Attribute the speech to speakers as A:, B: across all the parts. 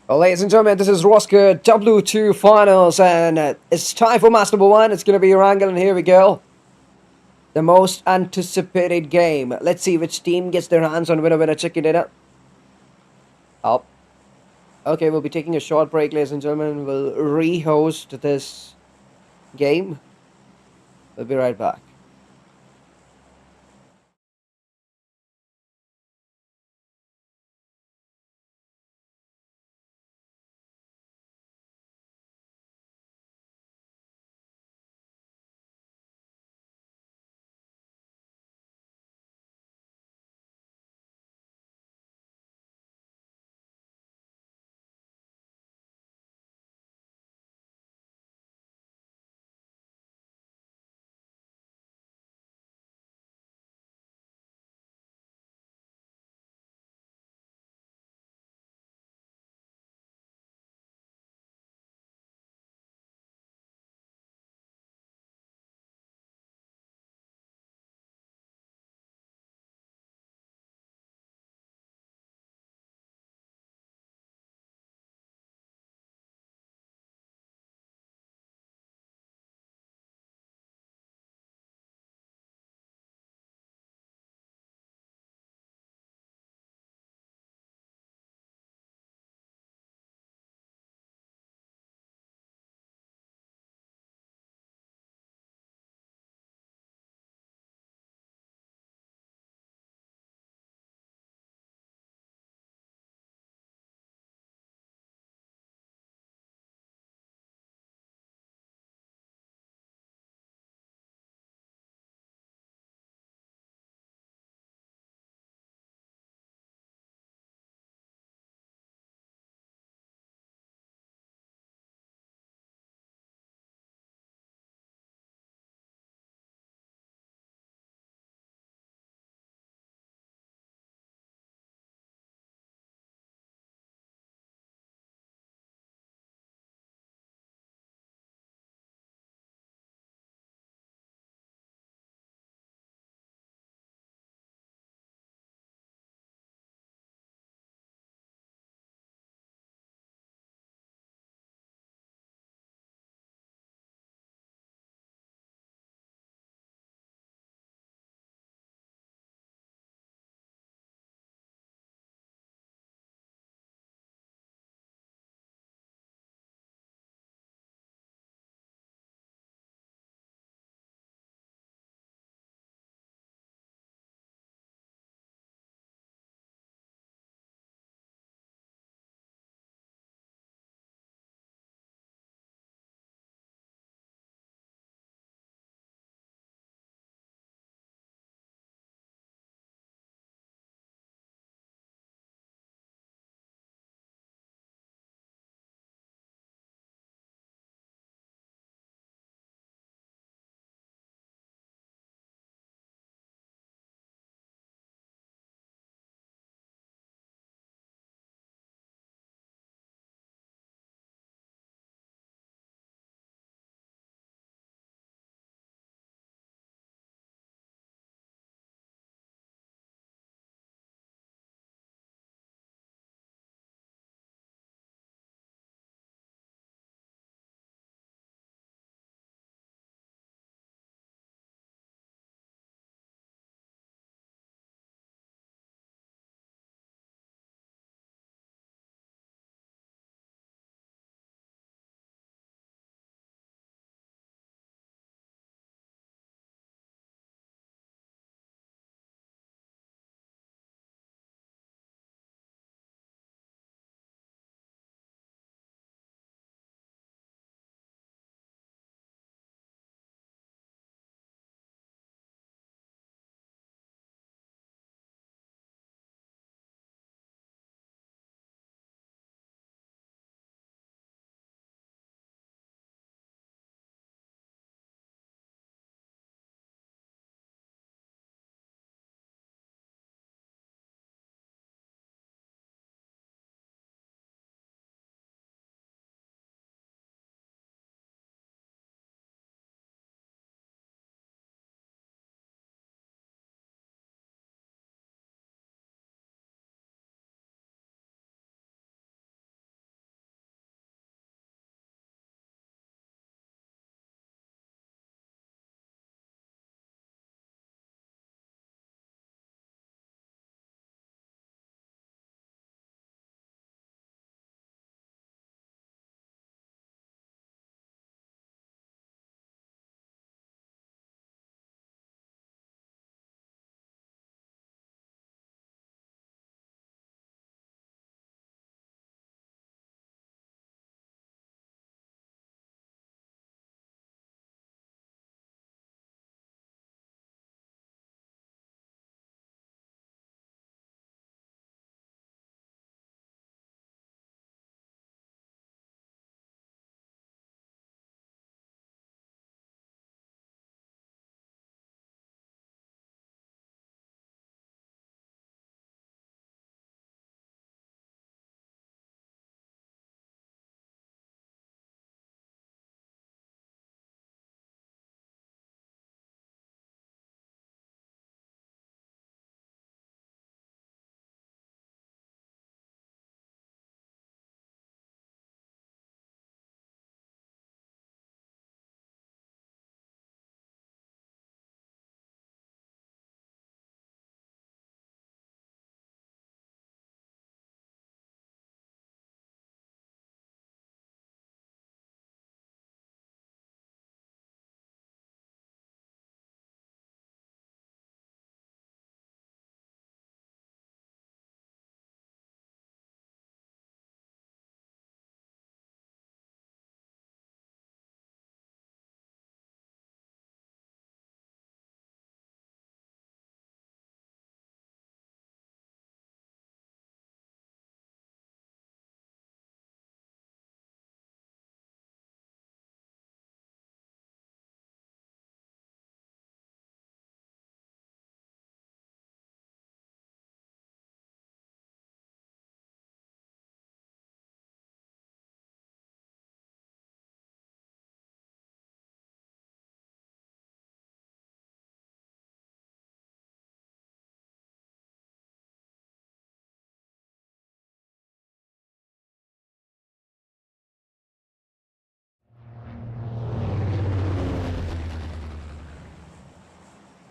A: Well, ladies and gentlemen, this is Roscar W2 Finals, and it's time for match number one. It's going to be Wrangle, and here we go. The most anticipated game. Let's see which team gets their hands on winner chicken dinner. Up. Okay, we'll be taking a short break, ladies and gentlemen. We'll re-host this game. We'll be right back.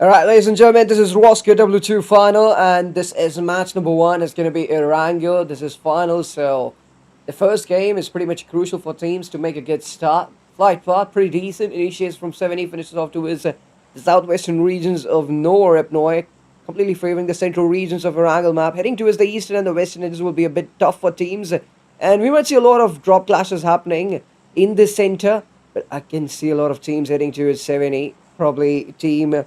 A: Alright, ladies and gentlemen, this is Roscar W2 Final, and this is match number 1. It's going to be Erangel. This is final, so the first game is pretty much crucial for teams to make a good start. Flight path, pretty decent. Initiates from 70, finishes off towards the southwestern regions of Norepnoy, completely favoring the central regions of Erangel map. Heading towards the eastern and the western edges will be a bit tough for teams, and we might see a lot of drop clashes happening in the center, but I can see a lot of teams heading towards 70, probably team...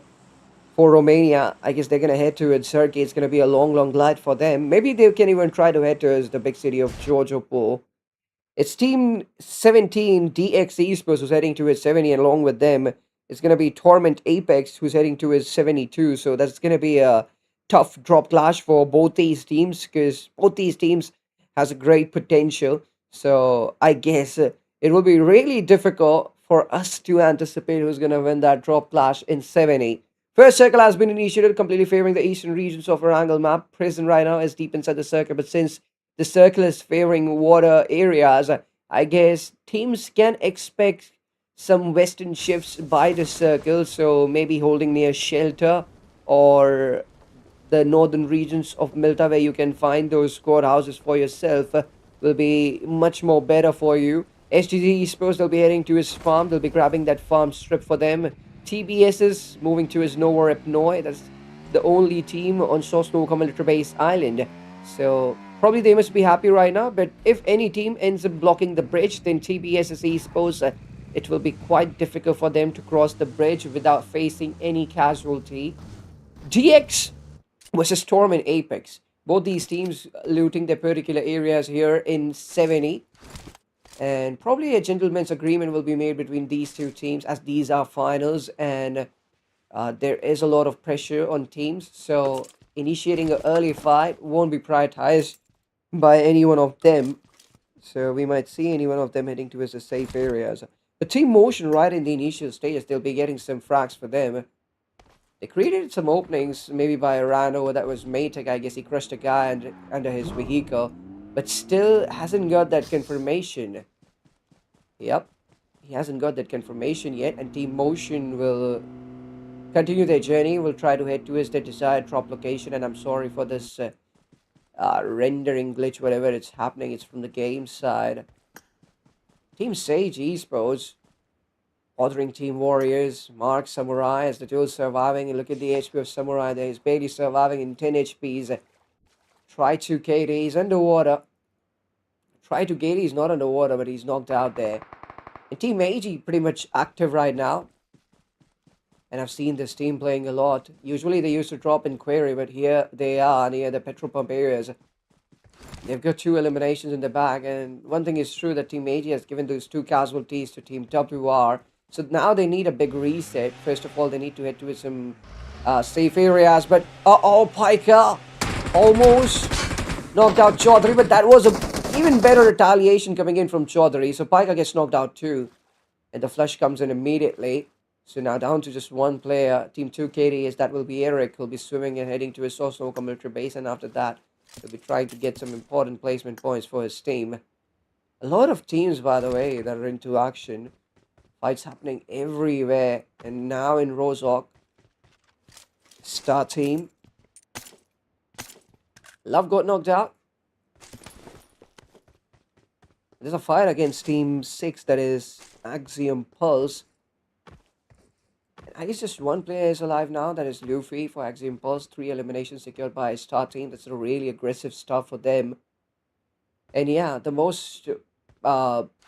A: For Romania, I guess they're going to head towards Turkey. It's going to be a long glide for them. Maybe they can even try to head towards the big city of Georgiopol. It's Team 17, DX Esports, who's heading towards 70, and along with them, it's going to be Torment Apex, who's heading towards 72. So that's going to be a tough drop clash for both these teams, because both these teams has a great potential. So I guess it will be really difficult for us to anticipate who's going to win that drop clash in 70. First circle has been initiated, completely favoring the eastern regions of Erangel map. Prison right now is deep inside the circle, but since the circle is favoring water areas, I guess teams can expect some western shifts by the circle, so maybe holding near shelter or the northern regions of Milta, where you can find those squad houses for yourself, will be much more better for you. SGG Esports, they'll be heading to his farm. They'll be grabbing that farm strip for them. TBS is moving to his Norepnoy. That's the only team on Sosno military base island. So probably they must be happy right now. But if any team ends up blocking the bridge, then TBS is exposed. It will be quite difficult for them to cross the bridge without facing any casualty. DX versus Storm and Apex. Both these teams looting their particular areas here in 70. And probably a gentleman's agreement will be made between these two teams, as these are finals, and there is a lot of pressure on teams. So initiating an early fight won't be prioritized by any one of them. So we might see any one of them heading towards the safe areas. The team motion right in the initial stages, they'll be getting some frags for them. They created some openings, maybe by Rano, that was Matek. I guess he crushed a guy under his vehicle, but still hasn't got that confirmation. Yep, he hasn't got that confirmation yet, and Team Motion will continue their journey. Will try to head towards their desired drop location, and I'm sorry for this rendering glitch, whatever it's happening. It's from the game side. Team Sage Esports ordering Team Warriors, Mark Samurai as the duel surviving, and look at the HP of Samurai there. He's barely surviving in 10 HPs. Try to KD, he's underwater. Try to KD, he's not underwater, but he's knocked out there. And Team AG pretty much active right now. And I've seen this team playing a lot. Usually they used to drop in Quarry, but here they are near the petrol pump areas. They've got 2 eliminations in the bag, and one thing is true, that Team AG has given those 2 casualties to Team WR. So now they need a big reset. First of all, they need to head to some safe areas, but Pika almost knocked out Chaudhary, but that was a even better retaliation coming in from Chaudhary. So Pika gets knocked out too, and the flush comes in immediately. So now down to just one player. Team 2 KD is that will be Eric. He'll be swimming and heading to his Sosnoka military base, and after that he'll be trying to get some important placement points for his team. A lot of teams, by the way, that are into action. Fights happening everywhere, and now in Rozok, star team. Love got knocked out. There's a fight against Team 6, that is Axiom Pulse. I guess just one player is alive now, that is Luffy for Axiom Pulse. 3 eliminations secured by his star team. That's a really aggressive stuff for them. And yeah, the most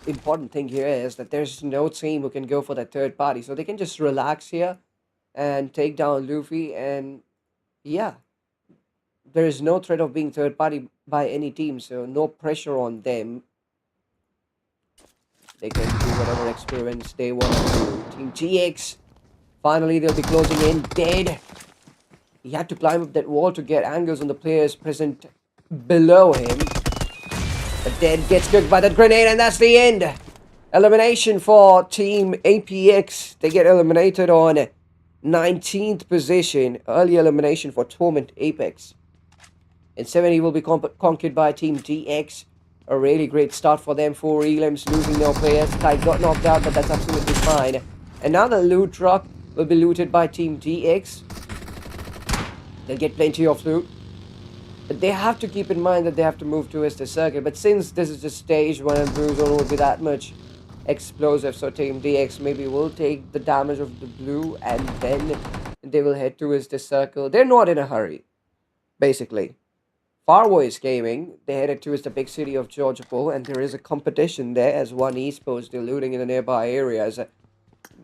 A: important thing here is that there's no team who can go for that third party. So they can just relax here and take down Luffy. And yeah, there is no threat of being third party by any team. So no pressure on them. They can do whatever experiments they want to do. Team GX, finally they'll be closing in. Dead. He had to climb up that wall to get angles on the players present below him. But Dead gets cooked by that grenade, and that's the end. Elimination for Team APX. They get eliminated on 19th position. Early elimination for Torment Apex. And 70 will be conquered by Team DX. A really great start for them. 4 elims, losing no players. Tide got knocked out, but that's absolutely fine. And now the loot truck will be looted by Team DX. They'll get plenty of loot. But they have to keep in mind that they have to move towards the circle. But since this is just stage 1 and blue zone won't be that much explosive, so Team DX maybe will take the damage of the blue and then they will head towards the circle. They're not in a hurry, basically. Farvoice Gaming, they headed towards the big city of Georgopol, and there is a competition there as one esports they're looting in the nearby areas.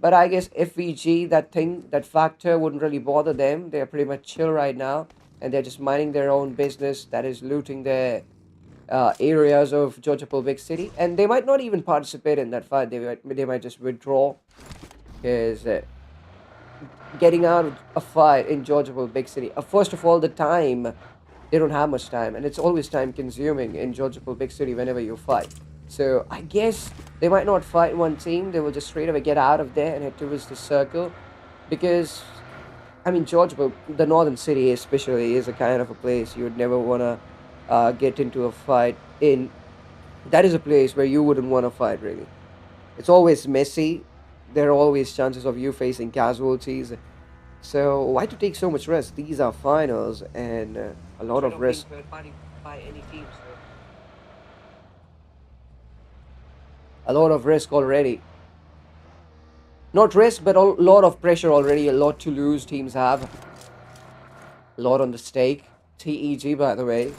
A: But I guess FVG, that factor wouldn't really bother them. They're pretty much chill right now, and they're just minding their own business, that is looting their areas of Georgopol big city. And they might not even participate in that fight. They might just withdraw, because getting out of a fight in Georgopol big city, first of all, the time, they don't have much time, and it's always time consuming in Georgopol big city whenever you fight. So I guess they might not fight one team. They will just straight away get out of there and head towards the circle, because I mean, Georgopol, the northern city especially, is a kind of a place you would never want to get into a fight in. That is a place where you wouldn't want to fight, really. It's always messy. There are always chances of you facing casualties. So why to take so much risk? These are finals, and a lot of risk. By any team, so. A lot of risk already. Not risk, but a lot of pressure already. A lot to lose teams have. A lot on the stake. TEG, by the way.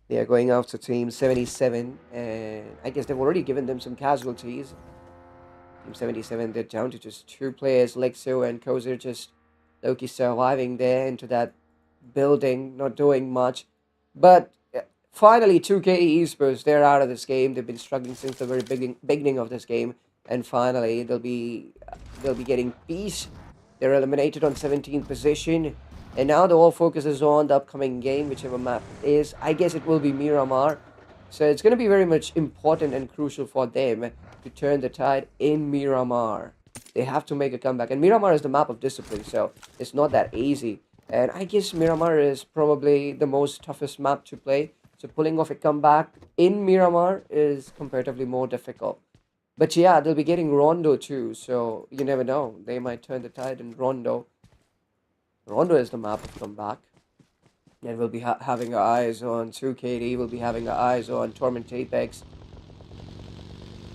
A: They are going after team 77, and I guess they've already given them some casualties. Team 77, they're down to just 2 players, Lexo and Kozer, just Loki surviving there into that building, not doing much. But finally, 2K Esports, they're out of this game. They've been struggling since the very beginning of this game, and finally they'll be getting peace. They're eliminated on 17th position, and now the whole focus is on the upcoming game, whichever map it is. I guess it will be Miramar, so it's going to be very much important and crucial for them to turn the tide in Miramar. They have to make a comeback, and Miramar is the map of discipline, so it's not that easy. And I guess Miramar is probably the most toughest map to play, so pulling off a comeback in Miramar is comparatively more difficult. But yeah, they'll be getting Rondo too, so you never know. They might turn the tide in Rondo. Rondo is the map of comeback. And we'll be having our eyes on 2KD, we'll be having our eyes on Torment Apex.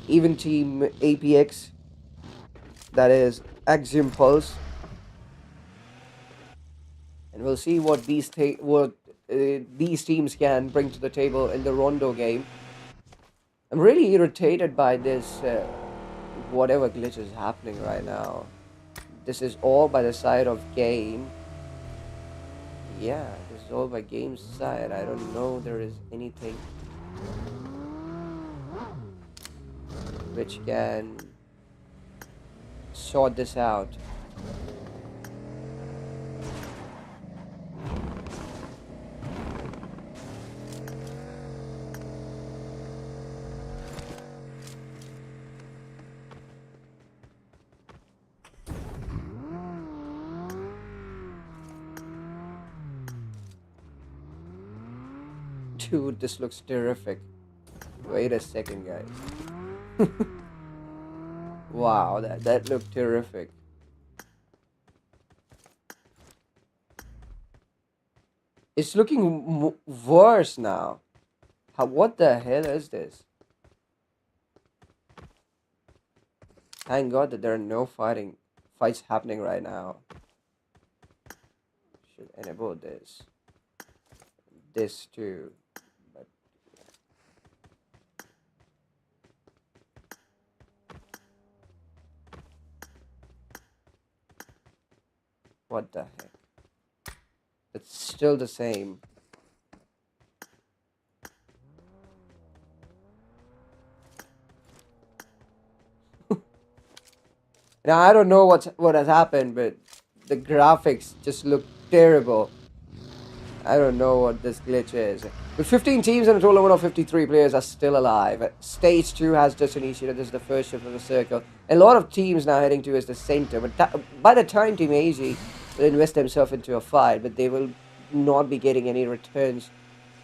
A: Even Team APX, that is Axiom Pulse. And we'll see what these teams can bring to the table in the Rondo game. I'm really irritated by this, whatever glitch is happening right now. This is all by the side of game. Yeah, this is all by game's side. I don't know there is anything which can sort this out. Dude, this looks terrific. Wait a second, guys. Wow, that looked terrific. It's looking worse now. What the hell is this? Thank God that there are no fights happening right now. Should enable this. This too. But what the heck? It's still the same. Now I don't know what has happened, but the graphics just look terrible. I don't know what this glitch is. With 15 teams and a total of 53 players are still alive. Stage 2 has just initiated. This is the first shift of the circle. A lot of teams now heading towards the center. But by the time Team AG will invest themselves into a fight, but they will not be getting any returns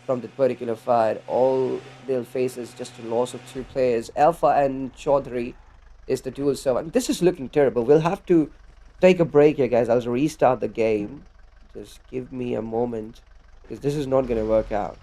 A: from that particular fight. All they'll face is just a loss of 2 players. Alpha and Chaudhary is the dual server. This is looking terrible. We'll have to take a break here, guys. I'll restart the game. Just give me a moment, because this is not going to work out.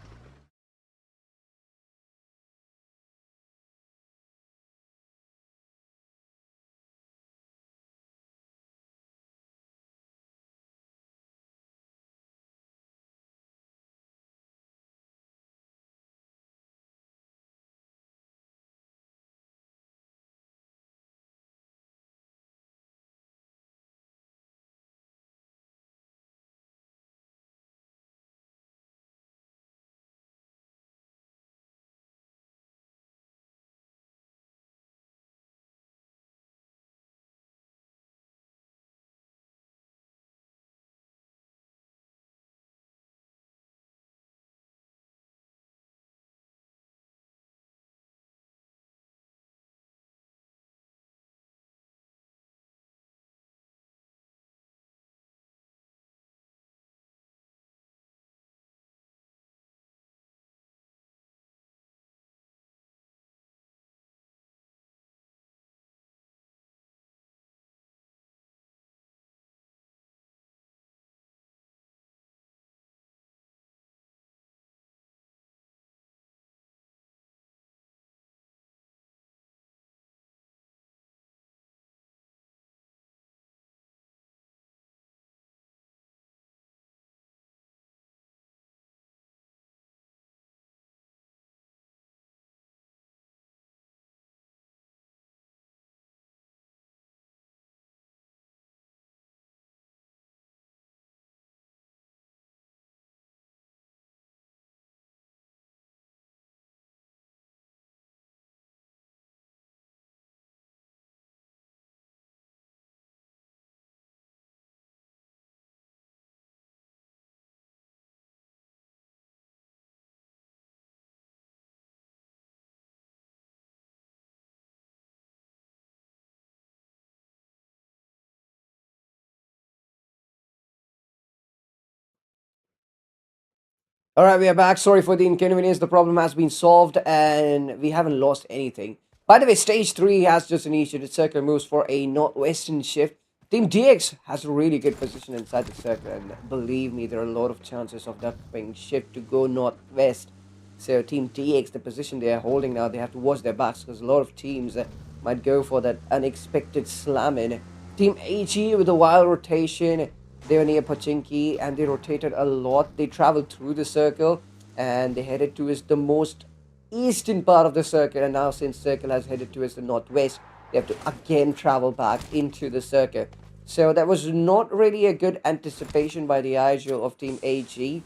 A: All right, we are back. Sorry for the inconvenience. The problem has been solved and we haven't lost anything. By the way, stage 3 has just initiated. Circle moves for a northwestern shift. Team DX has a really good position inside the circle, and believe me, there are a lot of chances of that being shift to go northwest. So Team DX, the position they are holding now, they have to watch their backs because a lot of teams might go for that unexpected slam in. Team AG with a wild rotation. They were near Pachinki and they rotated a lot. They traveled through the circle and they headed towards the most eastern part of the circle. And now, since circle has headed towards the northwest, they have to again travel back into the circle. So that was not really a good anticipation by the IGL of Team AG.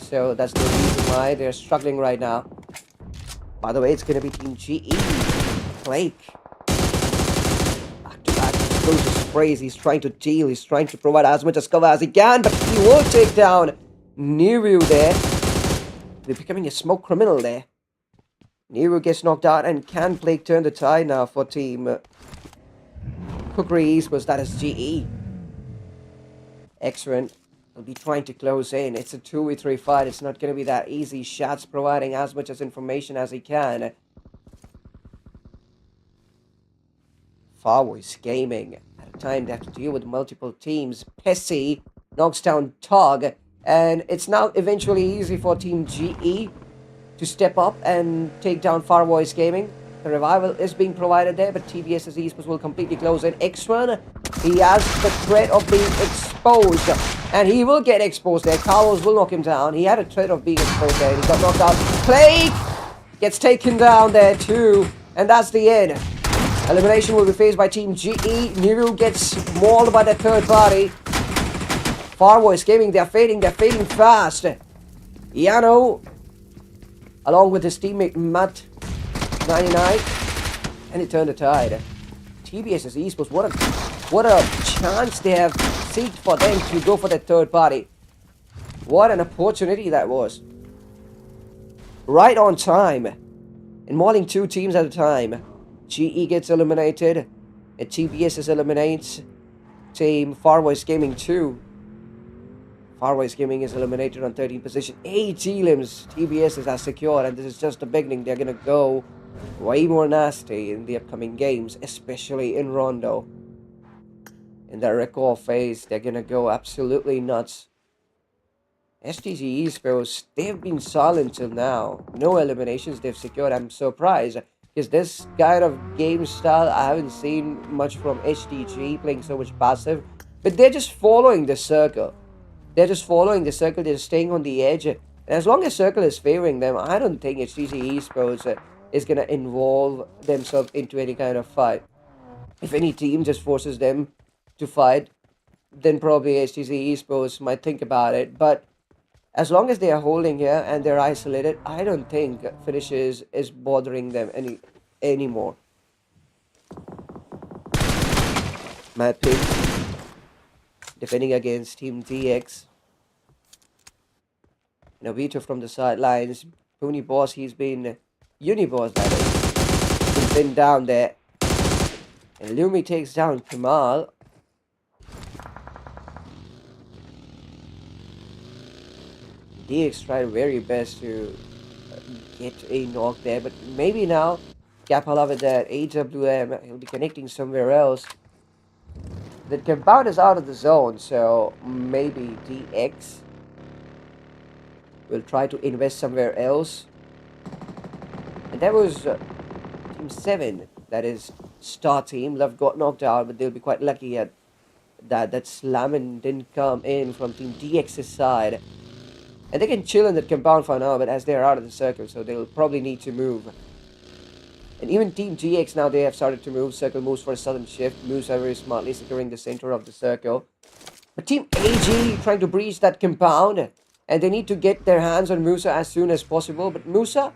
A: So that's the reason why they're struggling right now. By the way, it's going to be Team GE. Blake. Back-to-back explosive sprays. He's trying to deal. He's trying to provide as much as cover as he can. But he will take down Niru there. They're becoming a smoke criminal there. Niru gets knocked out. And can Blake turn the tide now for Team Kukri Esports? That is GE. Excellent. Will be trying to close in. It's a 2v3 fight. It's not going to be that easy. Shad's providing as much as information as he can. Farvoice Gaming. At a time they have to deal with multiple teams. Pessy knocks down Tog. And it's now eventually easy for Team GE to step up and take down Farvoice Gaming. The revival is being provided there, but TBS's Esports will completely close in. X1, he has the threat of being exposed. And he will get exposed there. Carlos will knock him down. He had a threat of being exposed there. He got knocked out. Plague gets taken down there too. And that's the end. Elimination will be faced by Team GE. Niru gets mauled by the third party. Farvoice Gaming, they're fading fast. Yano, along with his teammate Matt 99, and he turned the tide. TBS's Esports, what a chance they have seeked for them to go for the third party. What an opportunity that was. Right on time. And mauling two teams at a time. GE gets eliminated. And TBS eliminates Team Farvoice Gaming 2. Farvoice Gaming is eliminated on 13th position. 8 elims TBS has secured, and this is just the beginning. They're going to go way more nasty in the upcoming games, especially in Rondo. in that recall phase, they're gonna go absolutely nuts. STG Esports, they've been silent till now. No eliminations they've secured. I'm surprised because this kind of game style I haven't seen much from HTG playing so much passive. But they're just following the circle. They're just following the circle. They're staying on the edge. And as long as circle is favoring them, I don't think HTG Esports is gonna involve themselves into any kind of fight. If any team just forces them to fight, then probably HTC Esports might think about it. But as long as they are holding here and they're isolated, I don't think finishes is bothering them anymore. Mad Pigs defending against Team DX. Novito from the sidelines. Pony Boss, he's been Uniboss, that is. He's been down there. And Lumi takes down Kamal. DX tried very best to get a knock there, but maybe now Kapala with that AWM, he'll be connecting somewhere else. The compound is out of the zone, so maybe DX will try to invest somewhere else. And that was Team 7, that is Star Team. Love got knocked out, but they'll be quite lucky at that slamming didn't come in from Team DX's side. And they can chill in that compound for now, but as they're out of the circle, so they'll probably need to move. And even Team GX now, they have started to move. Circle moves for a sudden shift. Moves are very smartly securing the center of the circle. But Team AG trying to breach that compound. And they need to get their hands on Musa as soon as possible. But Musa,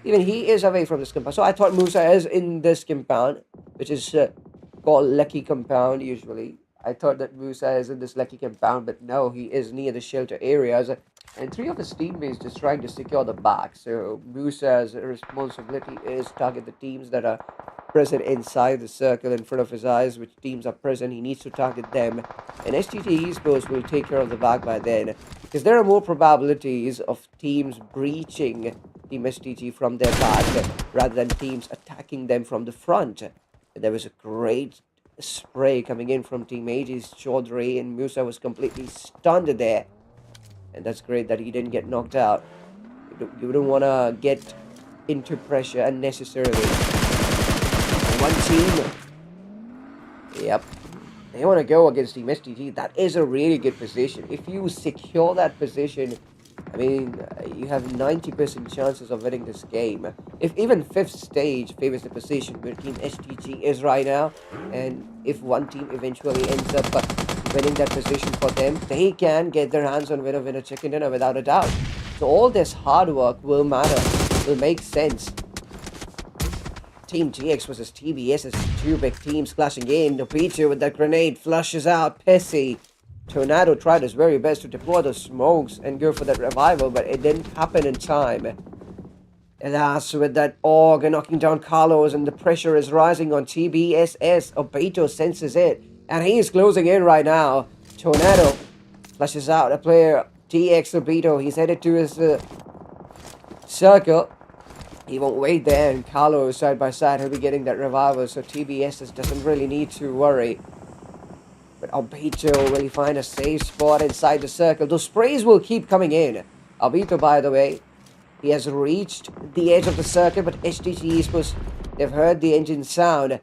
A: even he is away from this compound. So I thought Musa is in this compound, which is called Lucky Compound usually. I thought that Musa is in this Lucky Compound, but no, he is near the shelter areas. And 3 of his teammates just trying to secure the back. So Musa's responsibility is target the teams that are present inside the circle in front of his eyes. Which teams are present, he needs to target them. And STT Esports will take care of the back by then. Because there are more probabilities of teams breaching Team STG from their back rather than teams attacking them from the front. And there was a great spray coming in from Team AG's Chaudhry, and Musa was completely stunned there. And that's great that he didn't get knocked out. You don't want to get into pressure unnecessarily. One team. Yep. They want to go against Team STG. That is a really good position. If you secure that position, I mean, you have 90% chances of winning this game. If even 5th stage favors the position where Team STG is right now, and if one team eventually ends up winning that position for them, they can get their hands on winner chicken dinner without a doubt. So all this hard work will matter, will make sense. Team GX versus TBS is 2 big teams clashing in. Nopito with that grenade flushes out Pessy. Tornado tried his very best to deploy the smokes and go for that revival, but it didn't happen in time. Alas, with that AUG knocking down Carlos, and the pressure is rising on TBSS. Obito senses it, and he is closing in right now. Tornado flushes out a player, TX Obito. He's headed to his circle. He won't wait there, and Carlo side by side. He'll be getting that revival, so TBSS doesn't really need to worry. But Obito, will he find a safe spot inside the circle? Those sprays will keep coming in. Obito, by the way, he has reached the edge of the circle, but STG Esports, they've heard the engine sound.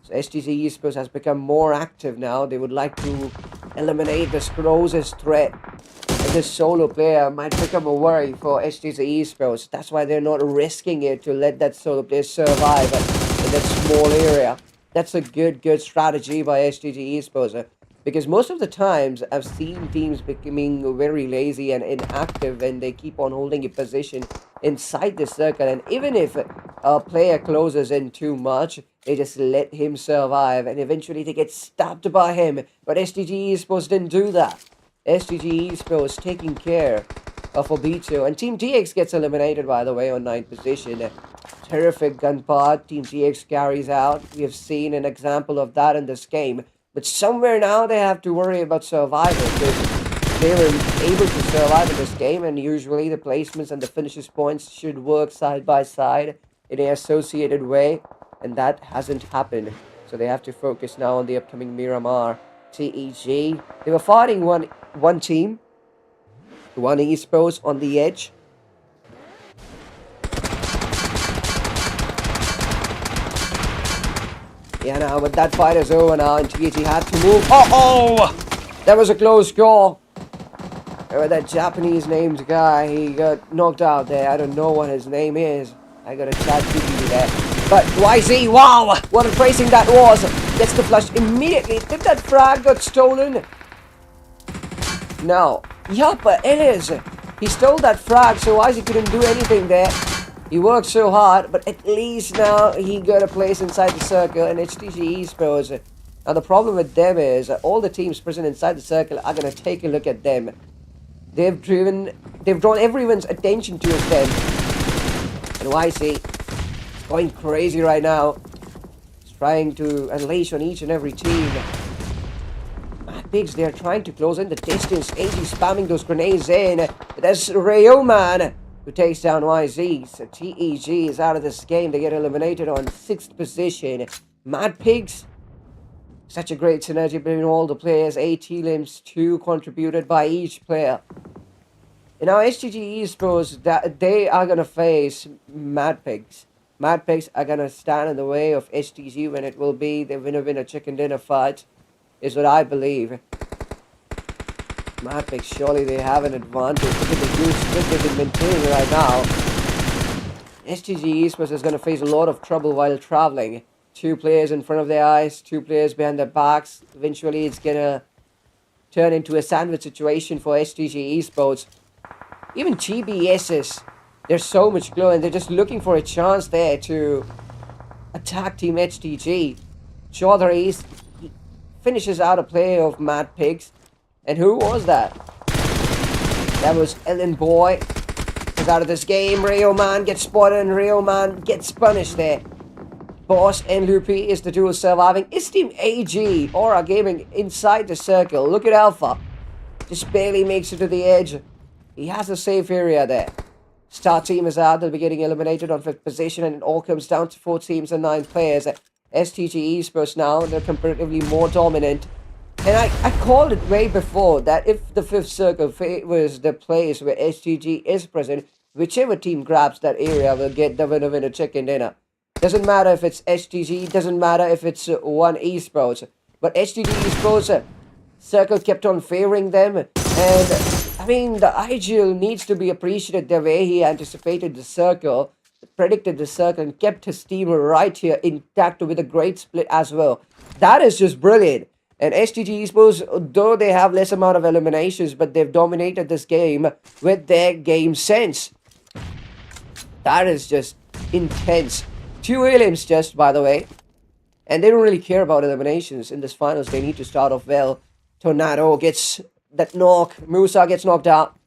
A: So STG Esports has become more active now. They would like to eliminate this closest threat. And this solo player might become a worry for STG Esports. That's why they're not risking it to let that solo player survive in that small area. That's a good strategy by STG Esports. Because most of the times, I've seen teams becoming very lazy and inactive when they keep on holding a position inside the circle. And even if a player closes in too much, they just let him survive. And eventually they get stabbed by him. But STG Esports didn't do that. STG Esports taking care of Obito. And Team DX gets eliminated, by the way, on 9th position. Terrific gun part. Team DX carries out. We have seen an example of that in this game. But somewhere now they have to worry about survival, because they were able to survive in this game, and usually the placements and the finishes points should work side by side in an associated way, and that hasn't happened. So So they have to focus now on the upcoming Miramar TEG. They were fighting one team, one esports on the edge. Yeah, now, but that fight is over now, and TEG had to move. Oh! That was a close call. That Japanese named guy, he got knocked out there. I don't know what his name is. I got a chat TV there. But YZ, wow! What a tracing that was! Gets the flush immediately. Did that frag got stolen? No. Yeah, but it is. He stole that frag, so YZ couldn't do anything there. He worked so hard, but at least now he got a place inside the circle, and HTG Esports. Now the problem with them is all the teams present inside the circle are gonna take a look at them. They've drawn everyone's attention towards them. And YC is going crazy right now. He's trying to unleash on each and every team. Mad Pigs, they're trying to close in the distance. AG spamming those grenades in. But that's Rayo Man who takes down YZ. So TEG is out of this game. They get eliminated on 6th position. Mad Pigs, such a great synergy between all the players. 8 limbs, 2 contributed by each player. And now HTG Esports, they are going to face Mad Pigs. Mad Pigs are going to stand in the way of HTG when it will be the winner-winner chicken dinner fight, is what I believe. Mad Pigs, surely they have an advantage. Look at the huge split they've been maintaining right now. HTG Esports is going to face a lot of trouble while traveling. 2 players in front of their eyes, 2 players behind their backs. Eventually, it's gonna turn into a sandwich situation for HTG Esports. Even GBSs, they're so much glow, and they're just looking for a chance there to attack Team HTG. Chaudhary finishes out a play of Mad Pigs. And who was that? That was Ellen Boy. He's out of this game. Rayo Man gets spotted, and Rayo Man gets punished there. Boss and Lupi is the duo surviving. Is Team AG Aura Gaming inside the circle? Look at Alpha. Just barely makes it to the edge. He has a safe area there. Star Team is out. They'll be getting eliminated on 5th position, and it all comes down to 4 teams and 9 players. STG Esports now, they're comparatively more dominant. And I called it way before that if the 5th circle favors the place where STG is present, whichever team grabs that area will get the winner-winner chicken dinner. Doesn't matter if it's HTG, doesn't matter if it's one esports. But HTG Esports, circle kept on favoring them. And, I mean, the IGL needs to be appreciated the way he anticipated the circle, predicted the circle, and kept his team right here intact with a great split as well. That is just brilliant. And HTG Esports, though they have less amount of eliminations, but they've dominated this game with their game sense. That is just intense. 2 aliens just, by the way. And they don't really care about eliminations in this finals. They need to start off well. Tornado gets that knock. Musa gets knocked out.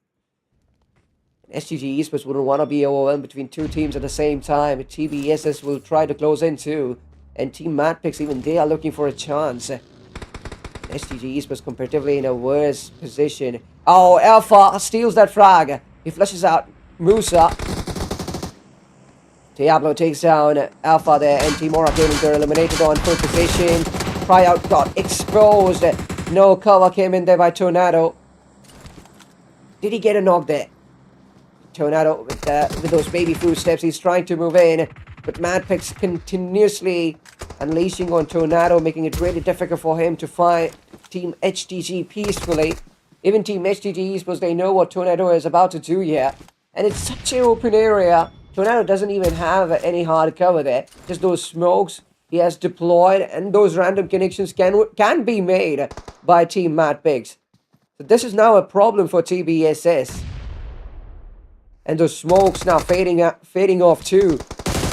A: STG Esports wouldn't want to be overwhelmed between 2 teams at the same time. TBSS will try to close in too. And Team Madpix, even they are looking for a chance. STG Esports comparatively in a worse position. Oh, Alpha steals that frag. He flushes out Musa. Diablo takes down Alpha there, and Team Aura Gaming, they're eliminated on 4th position. Tryout got exposed. No cover came in there by Tornado. Did he get a knock there? Tornado with those baby footsteps, he's trying to move in. But Madpix continuously unleashing on Tornado, making it really difficult for him to fight Team HTG peacefully. Even Team HTG Esports, they know what Tornado is about to do here. And it's such an open area. Tornado doesn't even have any hard cover there. Just those smokes he has deployed, and those random connections can be made by Team Madpix. So this is now a problem for TBSS. And those smokes now fading off too.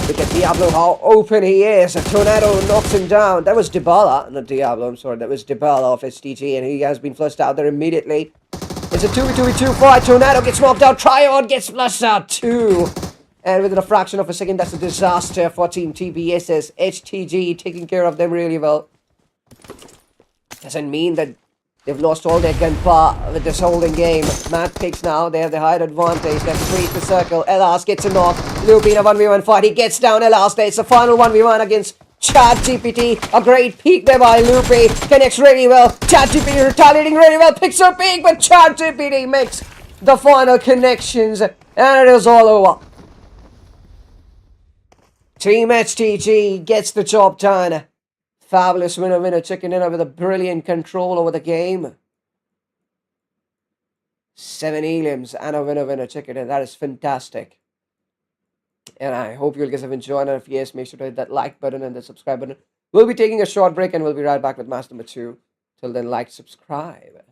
A: Look at Diablo, how open he is. A Tornado knocks him down. That was Dybala. Not Diablo, I'm sorry. That was Dybala of STG, and he has been flushed out there immediately. It's a 2v2v2 fight. Tornado gets swapped out. Tryon gets flushed out too. And within a fraction of a second, that's a disaster for Team TBSS. HTG taking care of them really well. Doesn't mean that they've lost all their gunpowder with this holding game. Mad Pigs now, they have the higher advantage. They've freed the circle. Elas gets a knock. Lupin a 1v1 fight. He gets down Elas there. It's the final 1v1 against ChatGPT, a great peek there by Lupe, connects really well. ChatGPT retaliating really well, picks her peek, but ChatGPT makes the final connections, and it is all over. Team HTG gets the job done. Fabulous winner chicken dinner with a brilliant control over the game. 7 elims and a winner chicken dinner. That is fantastic. And I hope you guys have enjoyed. And if yes, make sure to hit that like button and the subscribe button. We'll be taking a short break and we'll be right back with match number 2. Till then, like, subscribe.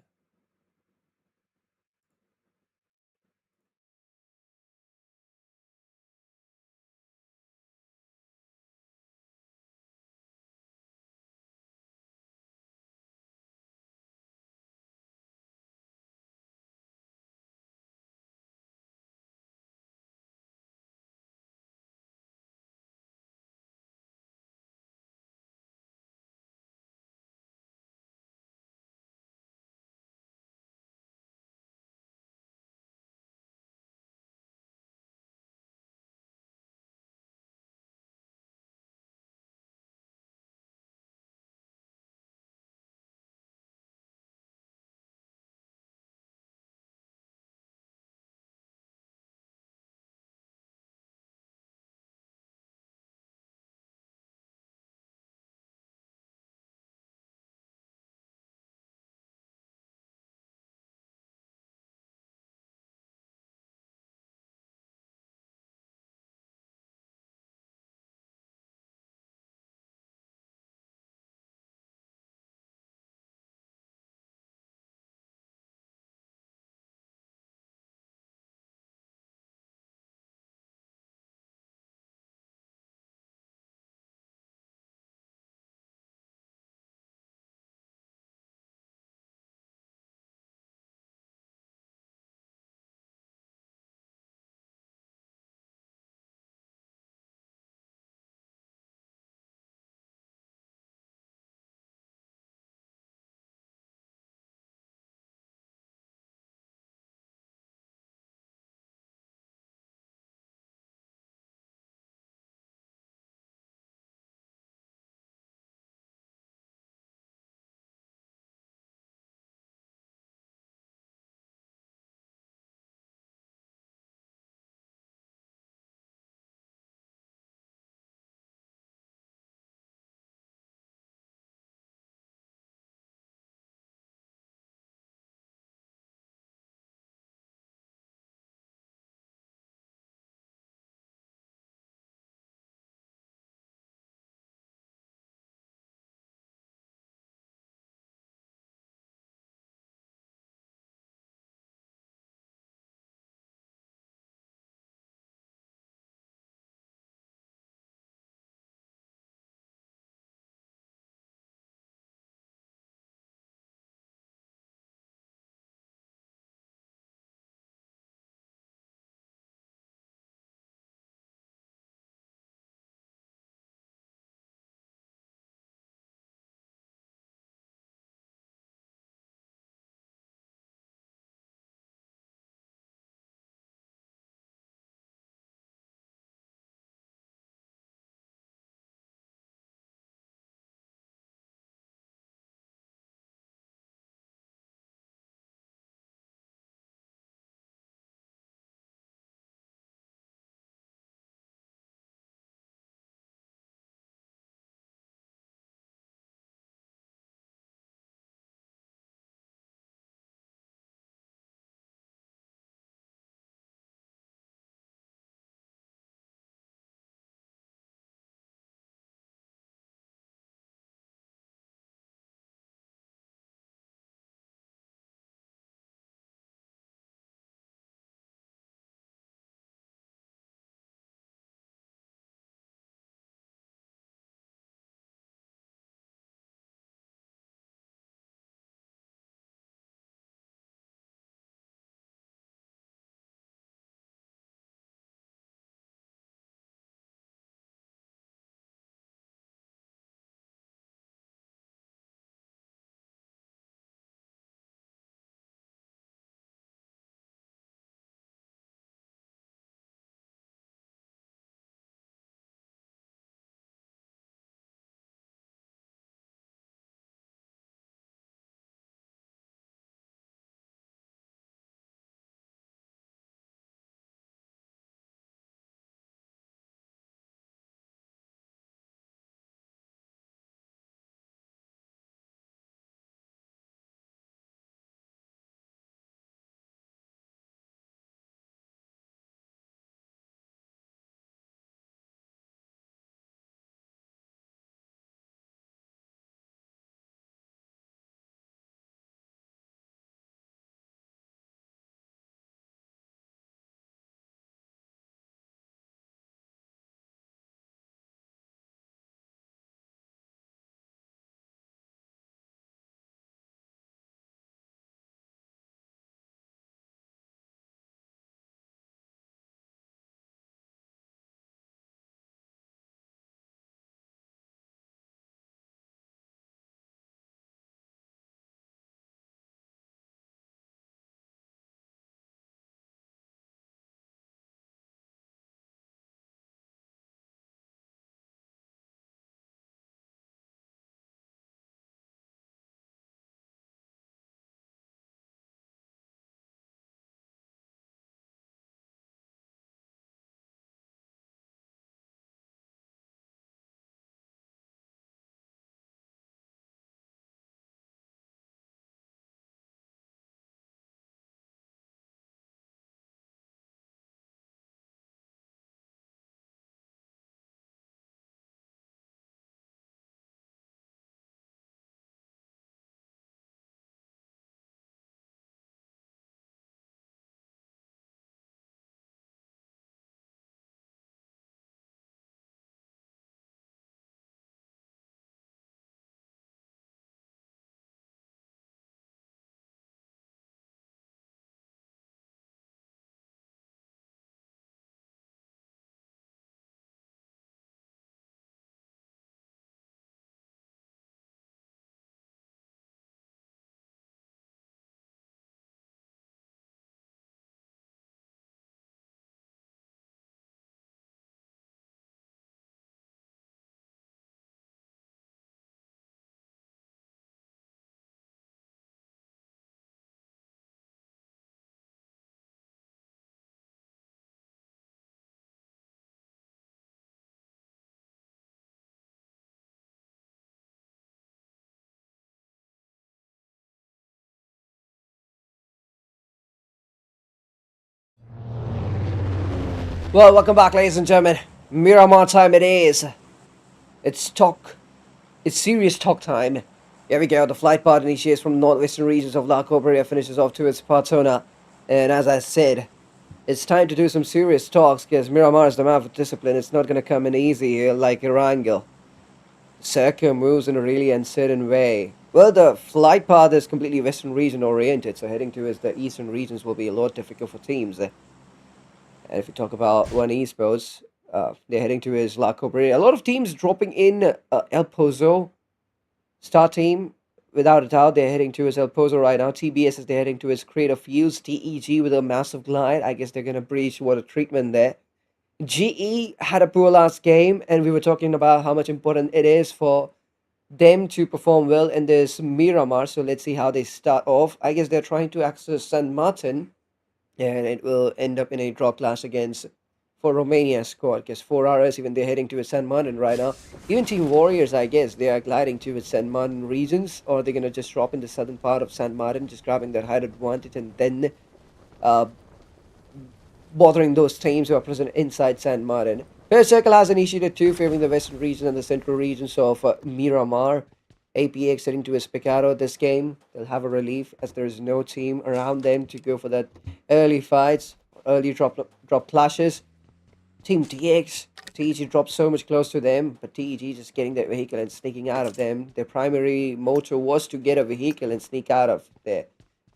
A: Well, welcome back, ladies and gentlemen. Miramar time it is. It's talk. It's serious talk time. Here we go. The flight pod initiates from the northwestern regions of La Cobrea, finishes off towards Partona. And as I said, it's time to do some serious talks because Miramar is the map of discipline. It's not going to come in easy here like Erangel. Circa moves in a really uncertain way. Well, the flight path is completely western region oriented, so heading towards the eastern regions will be a lot difficult for teams. And if we talk about One Esports, they're heading towards La Cobrea. A lot of teams dropping in El Pozo. Star team, without a doubt, they're heading towards El Pozo right now. TBS is they're heading towards Creative Fields. TEG with a massive glide. I guess they're going to breach water treatment there. GE had a poor last game, and we were talking about how much important it is for them to perform well in this Miramar. So let's see how they start off. I guess they're trying to access San Martin, and it will end up in a draw clash against for Romania squad because 4RS, even they're heading to San Martin right now. Even Team Warriors, I guess, they are gliding to San Martin regions, or they're going to just drop in the southern part of San Martin, just grabbing that height advantage and then bothering those teams who are present inside San Martin. Fair Circle has initiated two, favoring the western region and the central regions of Miramar. APX heading to Espicado this game. They'll have a relief as there is no team around them to go for that early fights, early drop clashes. Team TX, TEG dropped so much close to them, but TEG just getting that vehicle and sneaking out of them. Their primary motto was to get a vehicle and sneak out of there.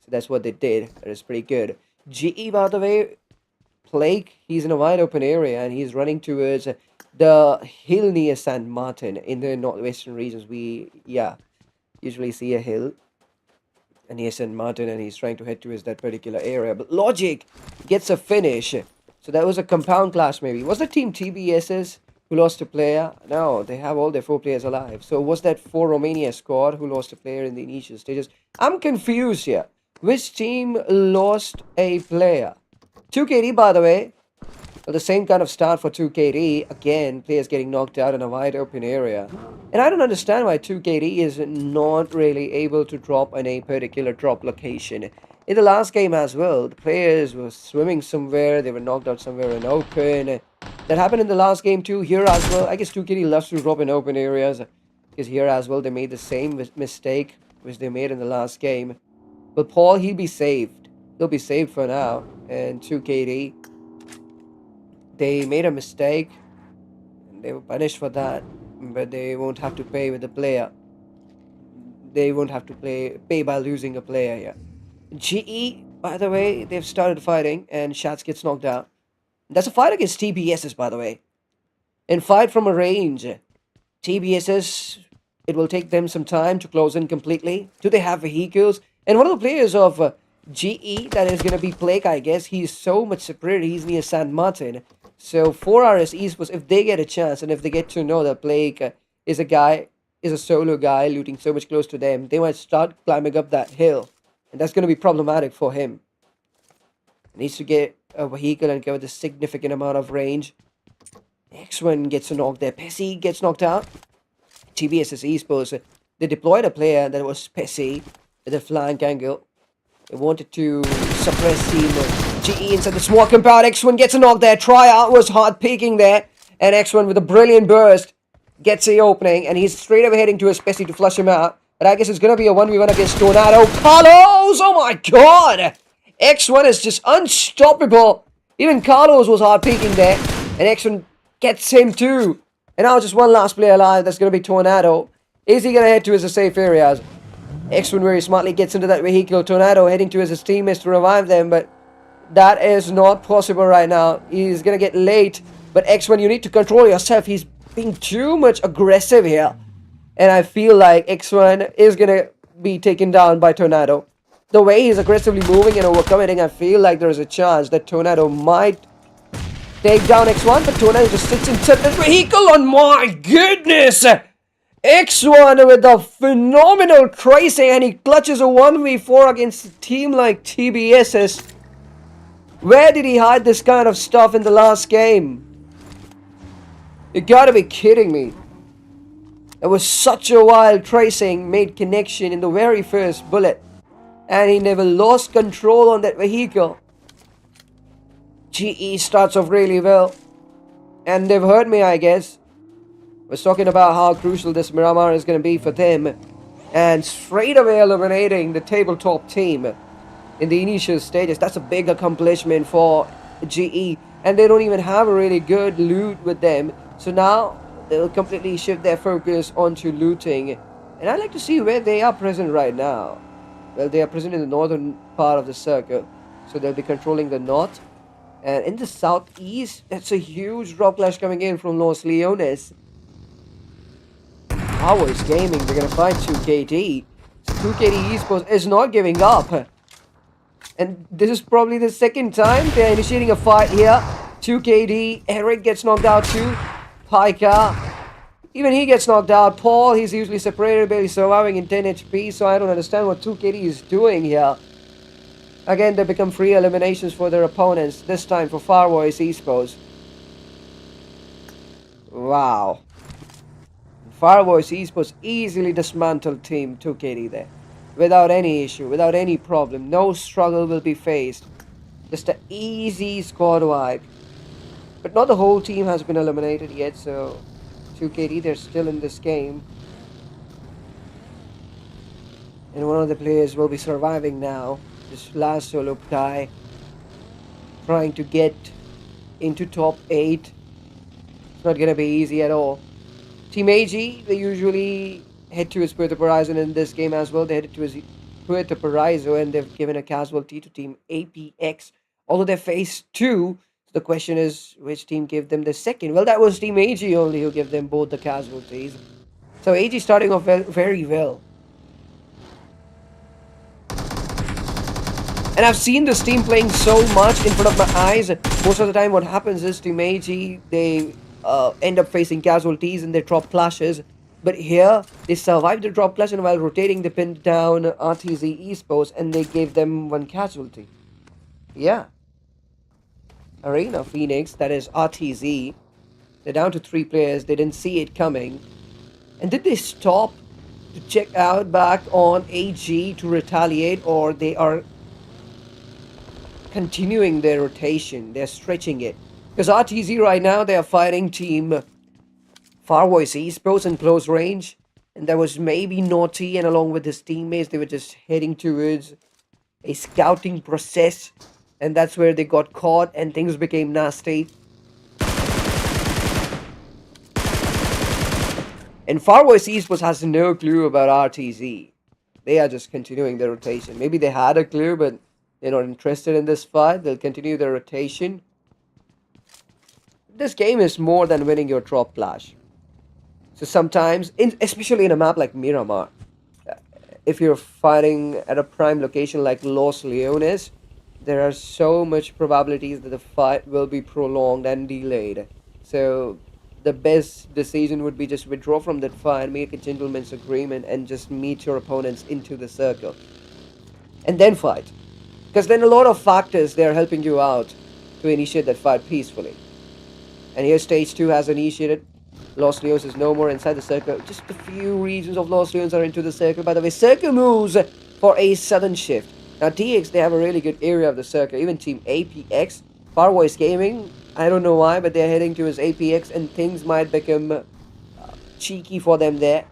A: So that's what they did. That is pretty good. GE, by the way, Plague, he's in a wide open area and he's running towards the hill near San Martin in the northwestern regions. We, usually see a hill near San Martin and he's trying to head towards that particular area. But Logic gets a finish. So that was a compound clash maybe. Was the team TBS's who lost a player? No, they have all their 4 players alive. So was that 4 Romania squad who lost a player in the initial stages? I'm confused here. Which team lost a player? 2KD, by the way. Well, the same kind of start for 2KD. Again, players getting knocked out in a wide open area. And I don't understand why 2KD is not really able to drop in a particular drop location. In the last game as well, the players were swimming somewhere. They were knocked out somewhere in open. That happened in the last game too. Here as well. I guess 2KD loves to drop in open areas. Because here as well, they made the same mistake which they made in the last game. But Paul, he'll be saved. He'll be saved for now. And 2KD, they made a mistake. And they were punished for that. But they won't have to pay with the player. They won't have to pay by losing a player here. GE, by the way, they've started fighting and Shats gets knocked out. That's a fight against TBSs, by the way. And fight from a range. TBSs, it will take them some time to close in completely. Do they have vehicles? And one of the players of GE, that is going to be Plague, I guess, he's so much superior. He's near San Martin. So 4RS Esports, if they get a chance and if they get to know that Plague is a solo guy looting so much close to them, they might start climbing up that hill. And that's going to be problematic for him. He needs to get a vehicle and cover the significant amount of range. X1 gets a knock there. Pessy gets knocked out. TBS's Esports, they deployed a player that was Pessy with a flank angle. They wanted to suppress Team GE inside the small compound. X1 gets a knock there. Tryout was hard peeking there. And X1 with a brilliant burst gets the opening. And he's straight away heading to his Pessy to flush him out. But I guess it's going to be a 1v1 against Tornado. Carlos! Oh my god! X1 is just unstoppable. Even Carlos was hard peeking there. And X1 gets him too. And now just one last player alive. That's going to be Tornado. Is he going to head to his safe areas? X1 very smartly gets into that vehicle. Tornado heading to his teammates to revive them. But that is not possible right now. He's going to get late. But X1, you need to control yourself. He's being too much aggressive here. And I feel like X1 is going to be taken down by Tornado. The way he's aggressively moving and overcommitting, I feel like there is a chance that Tornado might take down X1. But Tornado just sits inside the vehicle. Oh my goodness! X1 with a phenomenal tracing and he clutches a 1v4 against a team like TBS's. Where did he hide this kind of stuff in the last game? You gotta be kidding me. It was such a wild tracing, made connection in the very first bullet. And he never lost control on that vehicle. GE starts off really well. And they've heard me, I guess. Was talking about how crucial this Miramar is going to be for them. And straight away eliminating the tabletop team in the initial stages. That's a big accomplishment for GE. And they don't even have a really good loot with them. So now they'll completely shift their focus onto looting. And I'd like to see where they are present right now. Well, they are present in the northern part of the circle. So they'll be controlling the north. And in the southeast, that's a huge drop clash coming in from Los Leones. Powers Gaming, they're going to find 2KD. So 2KD Esports is not giving up. And this is probably the second time they're initiating a fight here. 2KD, Eric gets knocked out too. Pika, even he gets knocked out. Paul, he's usually separated, barely surviving in 10 HP. So I don't understand what 2KD is doing here. Again, they become free eliminations for their opponents. This time for Farvoice Esports. Wow. Farvoice Esports easily dismantled Team 2KD there. Without any issue, without any problem. No struggle will be faced. Just an easy squad wipe. But not the whole team has been eliminated yet, so 2KD, they're still in this game. And one of the players will be surviving now. This last solo guy. Trying to get into top 8. It's not going to be easy at all. Team AG, they usually head towards Puerto Paraíso in this game as well. They headed towards Puerto Paraíso and they've given a casualty to Team APX. Although they faced 2, the question is which team gave them the second. Well, that was Team AG only who gave them both the casualties. So AG starting off very well. And I've seen this team playing so much in front of my eyes. Most of the time what happens is Team AG, they end up facing casualties and they drop clashes. But here, they survived the drop clash and while rotating, they pinned down RTZ Esports and they gave them 1 casualty. Yeah. Arena Phoenix, that is RTZ. They're down to 3 players. They didn't see it coming. And did they stop to check out back on AG to retaliate, or they are continuing their rotation? They're stretching it. Because RTZ right now, they are fighting Team Farvoice Esports in close range. And that was maybe Naughty, and along with his teammates, they were just heading towards a scouting process. And that's where they got caught and things became nasty. And Farvoice Esports has no clue about RTZ. They are just continuing their rotation. Maybe they had a clue, but they're not interested in this fight. They'll continue their rotation. This game is more than winning your drop clash. So sometimes, especially in a map like Miramar, if you're fighting at a prime location like Los Leones, there are so much probabilities that the fight will be prolonged and delayed. So the best decision would be just withdraw from that fight, make a gentleman's agreement, and just meet your opponents into the circle. And then fight. Because then a lot of factors, they're helping you out to initiate that fight peacefully. And here stage 2 has initiated. Los Leones is no more inside the circle. Just a few regions of Los Leones are into the circle. By the way, circle moves for a sudden shift. Now DX, they have a really good area of the circle. Even Team APX, Farvoice Gaming, I don't know why, but they're heading towards APX and things might become cheeky for them there.